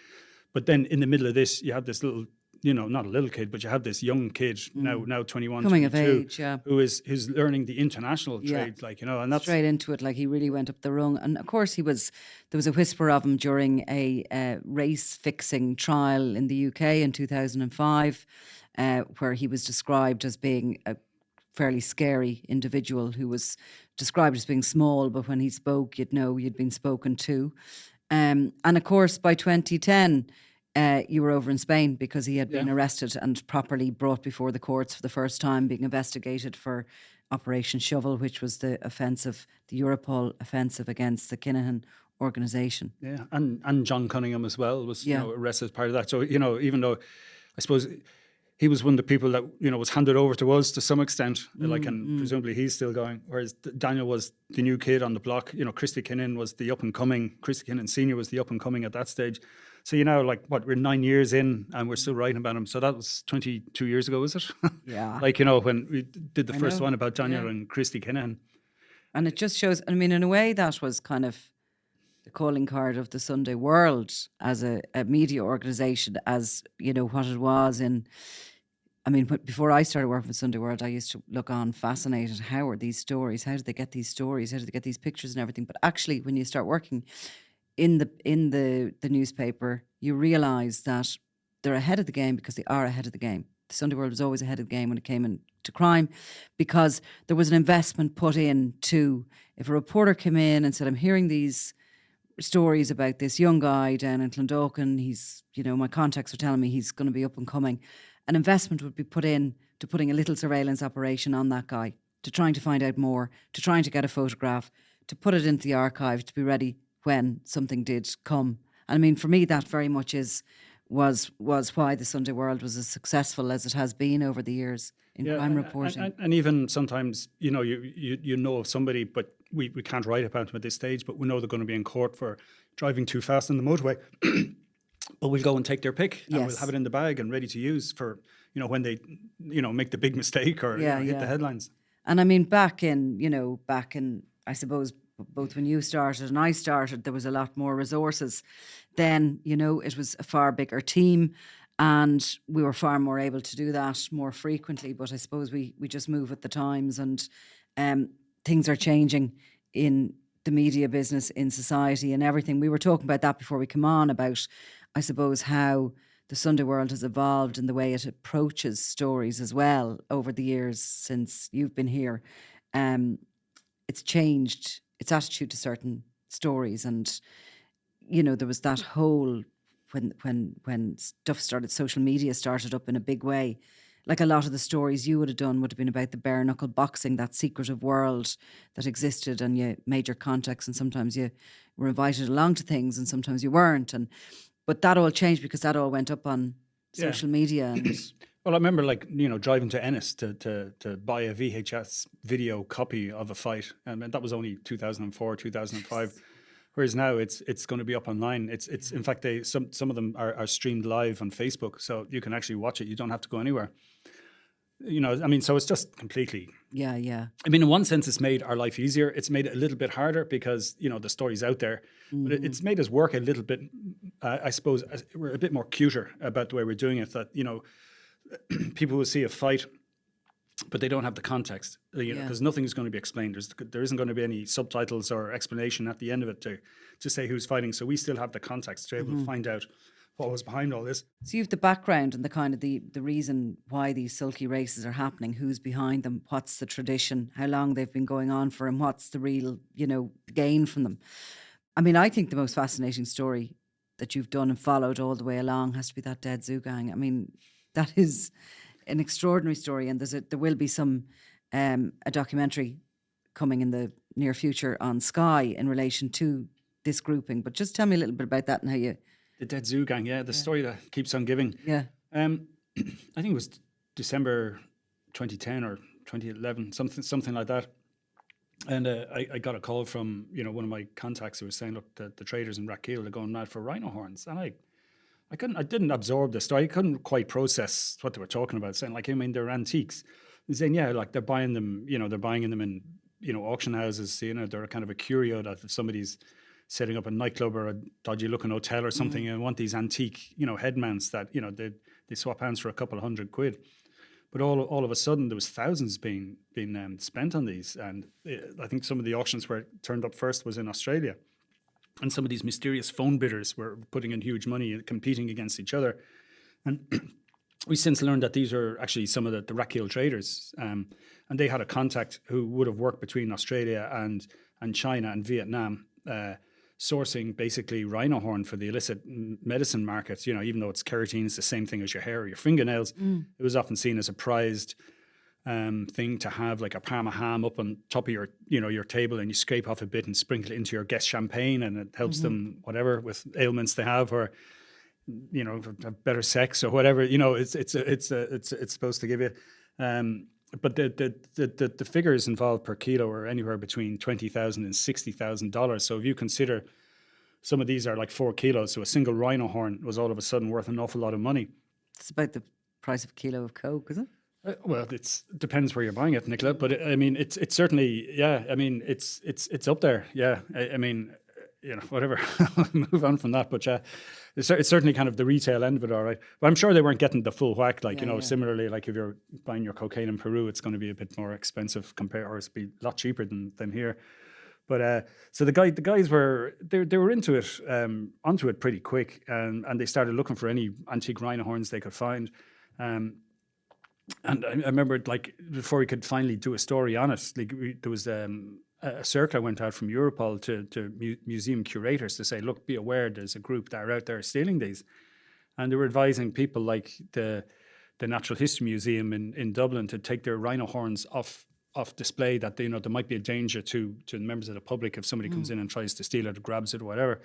But then in the middle of this, you have this little, you know, not a little kid, but you have this young kid now 21, coming 22, of age, who's learning the international trade, like, you know, and that's straight into it. Like, he really went up the rung. And of course there was a whisper of him during a race fixing trial in the UK in 2005, where he was described as being a fairly scary individual who was described as being small, but when he spoke, you'd know you'd been spoken to. And of course, by 2010, you were over in Spain because he had been arrested and properly brought before the courts for the first time, being investigated for Operation Shovel, which was the Europol offensive against the Kinahan organisation. Yeah, and John Cunningham as well was you know, arrested as part of that. So, you know, even though I suppose he was one of the people that, you know, was handed over to us to some extent, like, and presumably he's still going, whereas Daniel was the new kid on the block. You know, Christy Kinahan was the up and coming, Christy Kinahan Sr. was the up and coming at that stage. So, you know, like, what, we're 9 years in and we're still writing about him. So that was 22 years ago, is it? Yeah. Like, you know, when we did the first one about Daniel and Christy Kinahan. And it just shows, I mean, in a way that was kind of the calling card of the Sunday World as a media organisation, as, you know, what it was in, I mean, before I started working with Sunday World, I used to look on fascinated. How are these stories? How did they get these stories? How did they get these pictures and everything? But actually, when you start working in the newspaper, you realise that they're ahead of the game because they are ahead of the game. The Sunday World was always ahead of the game when it came into crime, because there was an investment put in to, if a reporter came in and said, I'm hearing these stories about this young guy down in Clondalkin, he's, you know, my contacts are telling me he's going to be up and coming. An investment would be put in to putting a little surveillance operation on that guy, to trying to find out more, to trying to get a photograph, to put it into the archive, to be ready when something did come. And I mean, for me, that very much was why the Sunday World was as successful as it has been over the years in crime reporting. And even sometimes, you know, you know of somebody, but we can't write about them at this stage, but we know they're going to be in court for driving too fast on the motorway. But we'll go and take their pick, and we'll have it in the bag and ready to use for, you know, when they, you know, make the big mistake or hit the headlines. And I mean, back in, I suppose, both when you started and I started, there was a lot more resources. Then, you know, it was a far bigger team and we were far more able to do that more frequently. But I suppose we just move with the times. And things are changing in the media business, in society and everything. We were talking about that before we come on, about, I suppose, how the Sunday world has evolved in the way it approaches stories as well over the years since you've been here. It's changed its attitude to certain stories, and there was that whole, when stuff started, social media started up in a big way. Like, a lot of the stories you would have done would have been about the bare knuckle boxing, that secretive world that existed, and you made your contacts, and sometimes you were invited along to things and sometimes you weren't. But that all changed because that all went up on social media. And well, I remember, like, driving to Ennis to buy a VHS video copy of a fight, and that was only 2004, 2005. Whereas now it's going to be up online. It's in fact, some of them are streamed live on Facebook, so you can actually watch it. You don't have to go anywhere. So it's just completely. Yeah. I mean, in one sense, it's made our life easier. It's made it a little bit harder because the story's out there, but it's made us work a little bit. I suppose we're a bit more cuter about the way we're doing it. That people will see a fight, but they don't have the context, because nothing's going to be explained. There isn't going to be any subtitles or explanation at the end of it to say who's fighting. So we still have the context to be able to find out what was behind all this. So you have the background and the kind of the reason why these sulky races are happening, who's behind them, what's the tradition, how long they've been going on for, and what's the real, gain from them. I mean, I think the most fascinating story that you've done and followed all the way along has to be that Dead Zoo Gang. I mean, that is an extraordinary story, and there will be a documentary coming in the near future on Sky in relation to this grouping. But just tell me a little bit about that and how you... The Dead Zoo Gang, the story that keeps on giving. Yeah. I think it was December 2010 or 2011, something like that. And I got a call from one of my contacts who was saying, look, the traders in Rathkeil are going mad for rhino horns, and I didn't absorb the story. I couldn't quite process what they were talking about. Saying, like, I mean, they're antiques. And saying, like, they're buying them, they're buying them in, auction houses. They're kind of a curio that if somebody's setting up a nightclub or a dodgy looking hotel or something and want these antique, head mounts that, they swap hands for a couple of £100. But all of a sudden there was thousands being spent on these. And I think some of the auctions where it turned up first was in Australia. And some of these mysterious phone bidders were putting in huge money and competing against each other. And we since learned that these are actually some of the Rathkeil traders. And they had a contact who would have worked between Australia and China and Vietnam, sourcing basically rhino horn for the illicit medicine markets. Even though it's keratin, it's the same thing as your hair or your fingernails. It was often seen as a prized thing to have, like a Parma ham up on top of your table, and you scrape off a bit and sprinkle it into your guest champagne, and it helps them whatever with ailments they have, or have better sex or whatever. It's supposed to give you. But the figures involved per kilo are anywhere between $20,000 and $60,000. So if you consider some of these are like 4 kilos, so a single rhino horn was all of a sudden worth an awful lot of money. It's about the price of a kilo of coke, is it? Well, it depends where you're buying it, Nicola. But it's certainly, it's up there. Yeah, I mean, whatever. Move on from that. But it's certainly kind of the retail end of it, all right. But I'm sure they weren't getting the full whack. Like, similarly, like if you're buying your cocaine in Peru, it's going to be a bit more expensive or it's be a lot cheaper than here. But so the guys were they were into it, onto it pretty quick, and they started looking for any antique rhino horns they could find. And I remember, like, before we could finally do a story on it, like there was a circular went out from Europol to museum curators to say, look, be aware, there's a group that are out there stealing these. And they were advising people like the Natural History Museum in Dublin to take their rhino horns off display, that there might be a danger to members of the public if somebody comes in and tries to steal it or grabs it or whatever.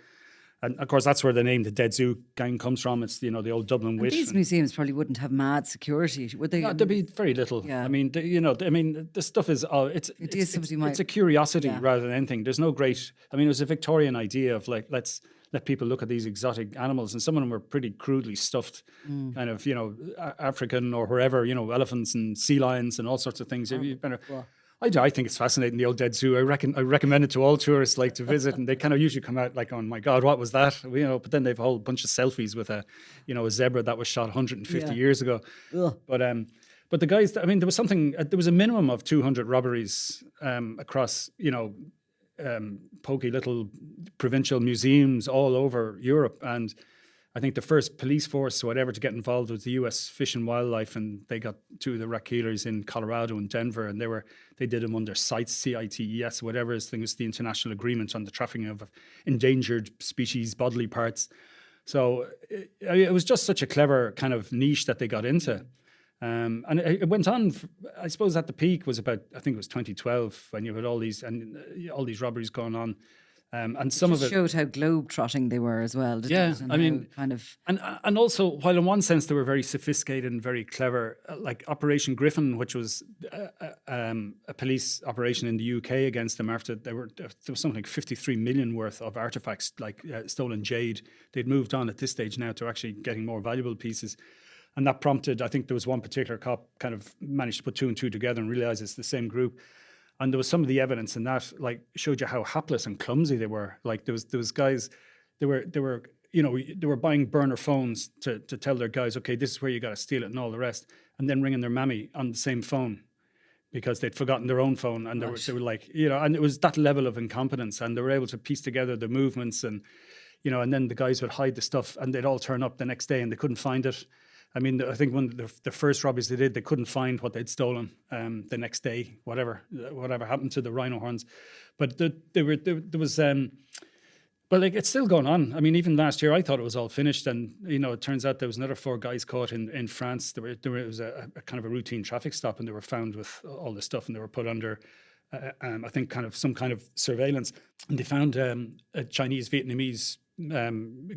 And of course, that's where the name the Dead Zoo Gang comes from. It's the old Dublin wit. These museums probably wouldn't have mad security, would they? No, there'd be very little. Yeah. I mean, the stuff is it's a curiosity rather than anything. There's no great. I mean, it was a Victorian idea of like, let's let people look at these exotic animals, and some of them were pretty crudely stuffed, kind of African or wherever, elephants and sea lions and all sorts of things. I think it's fascinating, the old Dead Zoo. I recommend it to all tourists, like, to visit, and they kind of usually come out like, oh my God, what was that? But then they've a whole bunch of selfies with a zebra that was shot 150 years ago. Ugh. But the guys, I mean, there was a minimum of 200 robberies across, pokey little provincial museums all over Europe. And I think the first police force or whatever to get involved was the U.S. Fish and Wildlife, and they got 2 of the wreck keelers in Colorado and Denver, and they did them under CITES, CITES, whatever this thing was, the International Agreement on the Trafficking of Endangered Species Bodily Parts. So it was just such a clever kind of niche that they got into. And it went on, I suppose at the peak was about, I think it was 2012, when you had all these robberies going on. And some of it showed how globe-trotting they were as well, didn't it? And I mean, kind of... and also, while in one sense they were very sophisticated and very clever, like Operation Griffin, which was a police operation in the UK against them after there was something like 53 million worth of artifacts, like stolen jade. They'd moved on at this stage now to actually getting more valuable pieces. And that prompted, I think there was one particular cop kind of managed to put 2 and 2 together and realize it's the same group. And there was some of the evidence in that, like, showed you how hapless and clumsy they were. Like there was guys, they were buying burner phones to tell their guys, okay, this is where you got to steal it and all the rest, and then ringing their mammy on the same phone because they'd forgotten their own phone, and they were like, and it was that level of incompetence, and they were able to piece together the movements, and and then the guys would hide the stuff, and they'd all turn up the next day and they couldn't find it. I mean, I think one of the first robberies they did, they couldn't find what they'd stolen the next day, whatever happened to the rhino horns. But there was, but like it's still going on. I mean, even last year, I thought it was all finished. And, it turns out there was another 4 guys caught in France. It was a kind of a routine traffic stop, and they were found with all this stuff, and they were put under, I think, some kind of surveillance. And they found a Chinese, Vietnamese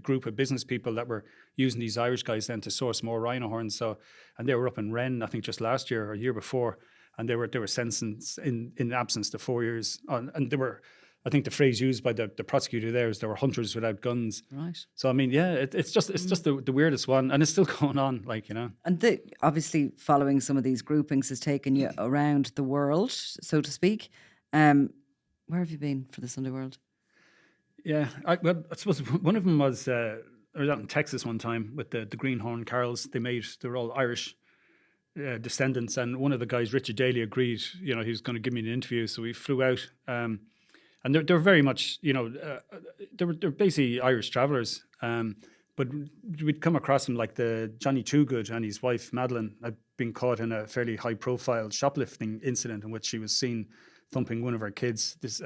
group of business people that were using these Irish guys then to source more rhino horns. So, and they were up in Rennes, I think just last year or a year before, and they were sentenced in absence to 4 years. And they were, I think the phrase used by the prosecutor there is they were hunters without guns. Right. So I mean, yeah, it's just the weirdest one, and it's still going on, like. And obviously following some of these groupings has taken you around the world, so to speak. Where have you been for the Sunday World? Yeah, I suppose one of them was I was out in Texas one time with the Greenhorn Carrols. They were all Irish descendants, and one of the guys, Richard Daly, agreed. He was going to give me an interview, so we flew out. And they're very much, they're basically Irish travellers. But we'd come across them, like the Johnny Toogood and his wife Madeline had been caught in a fairly high-profile shoplifting incident in which she was seen thumping one of her kids. This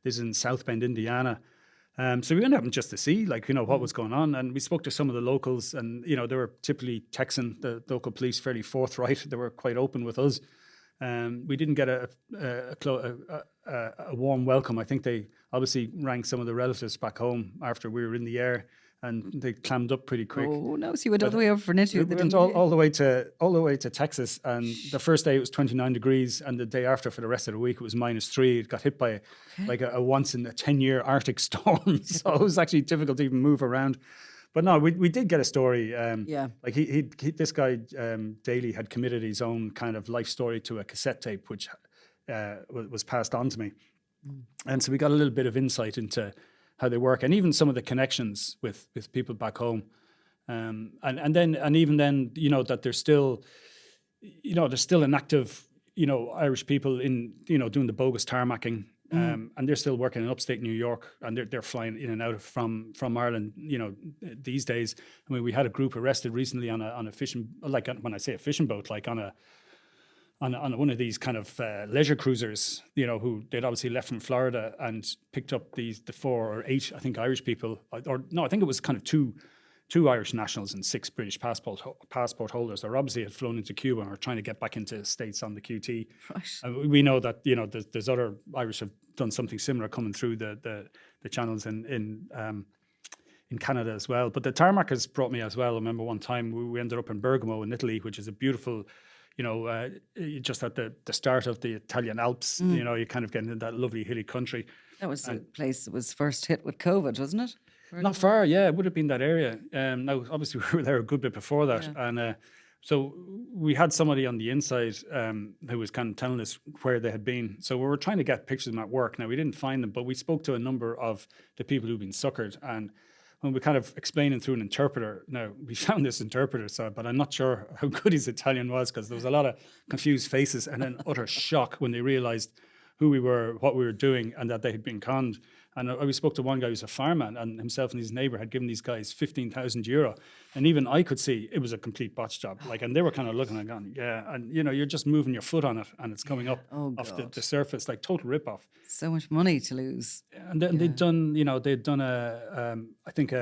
is in South Bend, Indiana. So we went up just to see, what was going on. And we spoke to some of the locals, and, they were typically Texan, the local police, fairly forthright. They were quite open with us. We didn't get a warm welcome. I think they obviously rang some of the relatives back home after we were in the air, and they clammed up pretty quick. Oh no! So you went all the way over for an interview. They went all the way to Texas, and the first day it was 29 degrees, and the day after, for the rest of the week, it was -3. It got hit by a once in a 10-year Arctic storm, so it was actually difficult to even move around. But no, we did get a story. Like this guy Daly had committed his own kind of life story to a cassette tape, which was passed on to me, and so we got a little bit of insight into how they work, and even some of the connections with people back home, and even then, that there's still an active, Irish people in, doing the bogus tarmacking. And they're still working in upstate New York, and they're flying in and out from Ireland, these days. I mean, we had a group arrested recently on a fishing, like when I say a fishing boat, like on one of these kind of leisure cruisers, who they'd obviously left from Florida and picked up the 4 or 8, I think, Irish people, or no, I think it was kind of two Irish nationals and 6 British passport holders. They obviously had flown into Cuba and are trying to get back into the States on the QT. Right. We know that there's other Irish have done something similar coming through the channels in Canada as well. But the tarmac brought me as well. I remember one time we ended up in Bergamo in Italy, which is a beautiful, just at the start of the Italian Alps. You kind of get into that lovely hilly country. That was the place that was first hit with COVID, wasn't it? Not far, yeah. It would have been that area. Now, obviously, we were there a good bit before that. Yeah. And so we had somebody on the inside who was kind of telling us where they had been. So we were trying to get pictures of them at work. Now, we didn't find them, but we spoke to a number of the people who'd been suckered. And when we kind of explaining through an interpreter, now, we found this interpreter, but I'm not sure how good his Italian was, because there was a lot of confused faces and then utter shock when they realised who we were, what we were doing, and that they had been conned. And we spoke to one guy who's a fireman, and himself and his neighbour had given these guys €15,000, and even I could see it was a complete botch job. Like, and they were kind of looking and going, yeah, and you're just moving your foot on it, and it's coming up off the surface, like total rip-off. So much money to lose. And then they'd done I think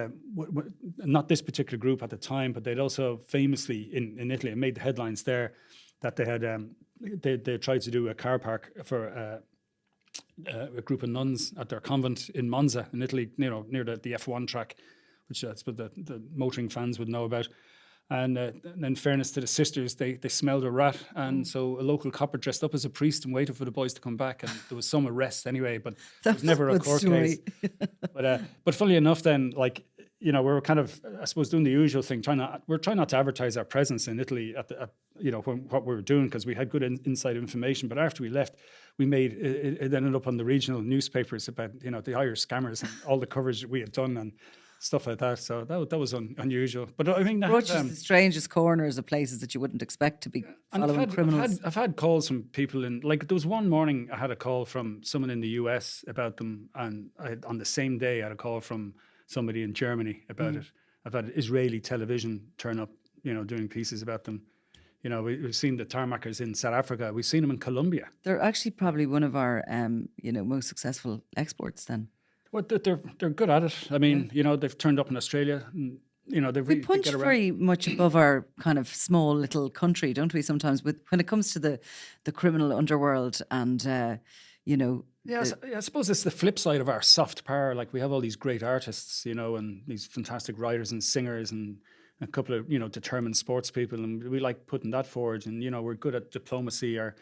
not this particular group at the time, but they'd also famously in Italy, and made the headlines there, that they had they tried to do a car park for a group of nuns at their convent in Monza in Italy, near the F1 track, which that's what the motoring fans would know about. And in fairness to the sisters, they smelled a rat, and so a local copper dressed up as a priest and waited for the boys to come back, and there was some arrest anyway, but there was never a court case. But funnily enough, then, like, we were kind of, I suppose, doing the usual thing, we're trying not to advertise our presence in Italy at what we were doing, because we had good inside information. But after we left, we made it ended up on the regional newspapers about the Irish scammers and all the coverage that we had done and stuff like that. So that was unusual. But I think that which is the strangest corners of places that you wouldn't expect to be following criminals. I've had calls from people like, there was one morning I had a call from someone in the US about them, and on the same day I had a call from somebody in Germany about it. I've had Israeli television turn up, doing pieces about them. We've seen the tarmackers in South Africa. We've seen them in Colombia. They're actually probably one of our, most successful exports then. Well, they're good at it. I mean, they've turned up in Australia. And, they've we punch very much above our kind of small little country, don't we? Sometimes when it comes to the criminal underworld and, Yeah, I suppose it's the flip side of our soft power. Like, we have all these great artists, and these fantastic writers and singers and a couple of, determined sports people, and we like putting that forward. And, we're good at diplomacy. Our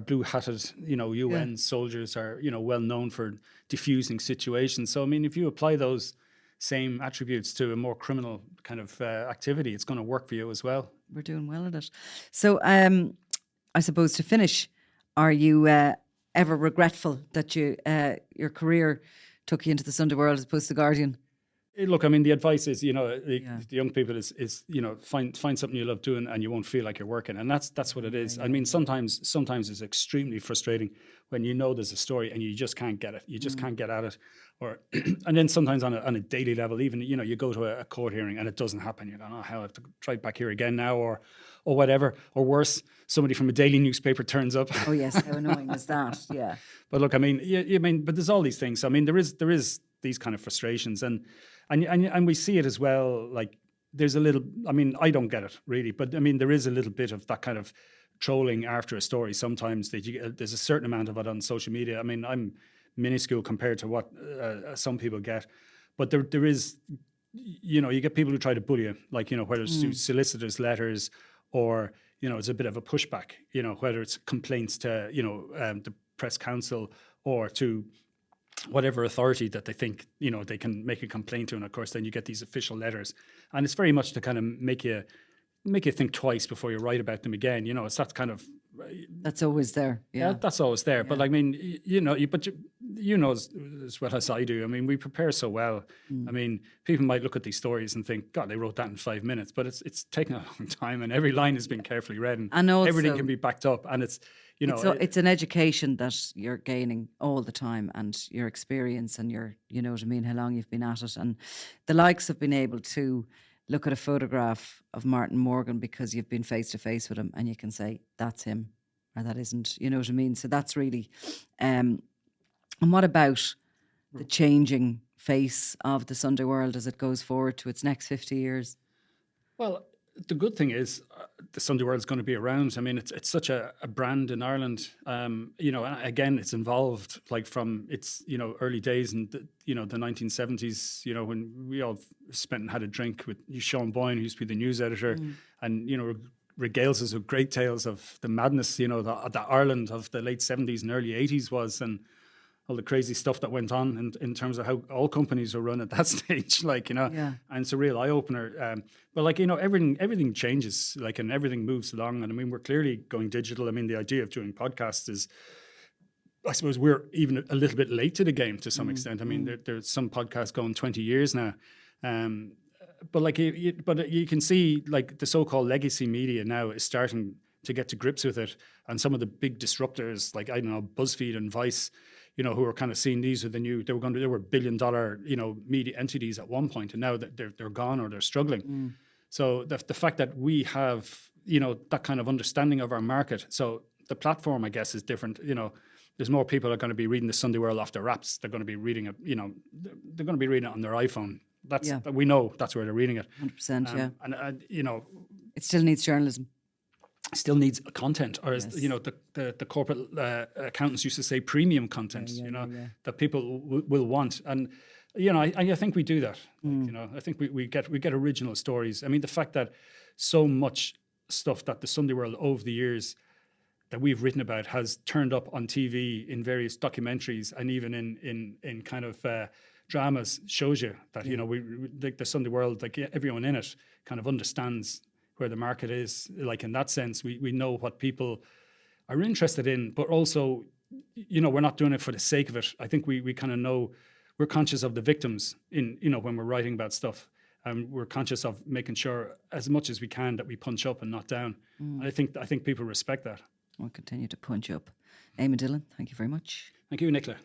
blue-hatted, UN soldiers are, well known for diffusing situations. So, I mean, if you apply those same attributes to a more criminal kind of activity, it's going to work for you as well. We're doing well at it. So, I suppose to finish, are you ever regretful that your career took you into the Sunday World as opposed to the Guardian? Look, I mean, the advice is, the young people is find something you love doing, and you won't feel like you're working, and that's what it is. I mean, sometimes it's extremely frustrating when there's a story and you just can't get it, you just can't get at it, and then sometimes on a daily level, even you go to a court hearing and it doesn't happen. You go, oh hell, I have to try back here again now, or whatever, or worse, somebody from a daily newspaper turns up. Oh yes, how annoying is that? Yeah. But look, I mean, but there's all these things. I mean, there is these kind of frustrations, and we see it as well. Like, there's a little, I mean, I don't get it really, but I mean, there is a little bit of that kind of trolling after a story sometimes, that there's a certain amount of it on social media. I mean, I'm minuscule compared to what some people get, but there is, you get people who try to bully you, like, whether it's through solicitors' letters, or it's a bit of a pushback, whether it's complaints to the press council, or to whatever authority that they think they can make a complaint to. And of course then you get these official letters, and it's very much to kind of make you think twice before you write about them again. It's that kind of, that's always there. Yeah, that's always there. But I mean, as well as I do, I mean, we prepare so well. I mean, people might look at these stories and think, God, they wrote that in 5 minutes, but it's taken a long time, and every line has been carefully read, and also, everything can be backed up, and it's it's an education that you're gaining all the time, and your experience, and your, what I mean, how long you've been at it. And the likes have been able to look at a photograph of Martin Morgan because you've been face to face with him, and you can say, that's him, or that isn't, you know what I mean? So that's really, and what about the changing face of the Sunday World as it goes forward to its next 50 years? Well, the good thing is the Sunday World is going to be around. I mean, it's such a brand in Ireland. Again, it's involved like from its early days in the 1970s. When we all spent and had a drink with Sean Boyne, who used to be the news editor, and regales us with great tales of the madness, the Ireland of the late 70s and early 80s was, and all the crazy stuff that went on in terms of how all companies are run at that stage, and it's a real eye opener. But everything changes, and everything moves along. And I mean, we're clearly going digital. I mean, the idea of doing podcasts is, I suppose, we're even a little bit late to the game to some extent. I mean, there's some podcasts going 20 years now. But you can see, like, the so-called legacy media now is starting to get to grips with it. And some of the big disruptors, like, I don't know, BuzzFeed and Vice, you know, who are kind of seeing these are the new, they were $1 billion, you know, media entities at one point, and now that they're gone or they're struggling. So the fact that we have, you know, that kind of understanding of our market. So the platform, I guess, is different. You know, there's more people are going to be reading the Sunday World off their wraps. They're going to be reading it, you know, they're going to be reading it on their iPhone. We know that's where they're reading it. 100%, yeah. And you know, it still needs journalism. Still needs content, or as you know, the corporate accountants used to say, premium content. That people will want, and you know, I think we do that. Like, you know, I think we get original stories. I mean, the fact that so much stuff that the Sunday World over the years that we've written about has turned up on TV in various documentaries and even in kind of dramas shows you that you know we the Sunday World, like everyone in it kind of understands where the market is. Like in that sense, we know what people are interested in, but also, you know, we're not doing it for the sake of it. I think we kind of know, we're conscious of the victims in, you know, when we're writing about stuff. We're conscious of making sure as much as we can that we punch up and not down. I think people respect that. We'll continue to punch up. Eamon Dillon, thank you very much. Thank you, Nicola.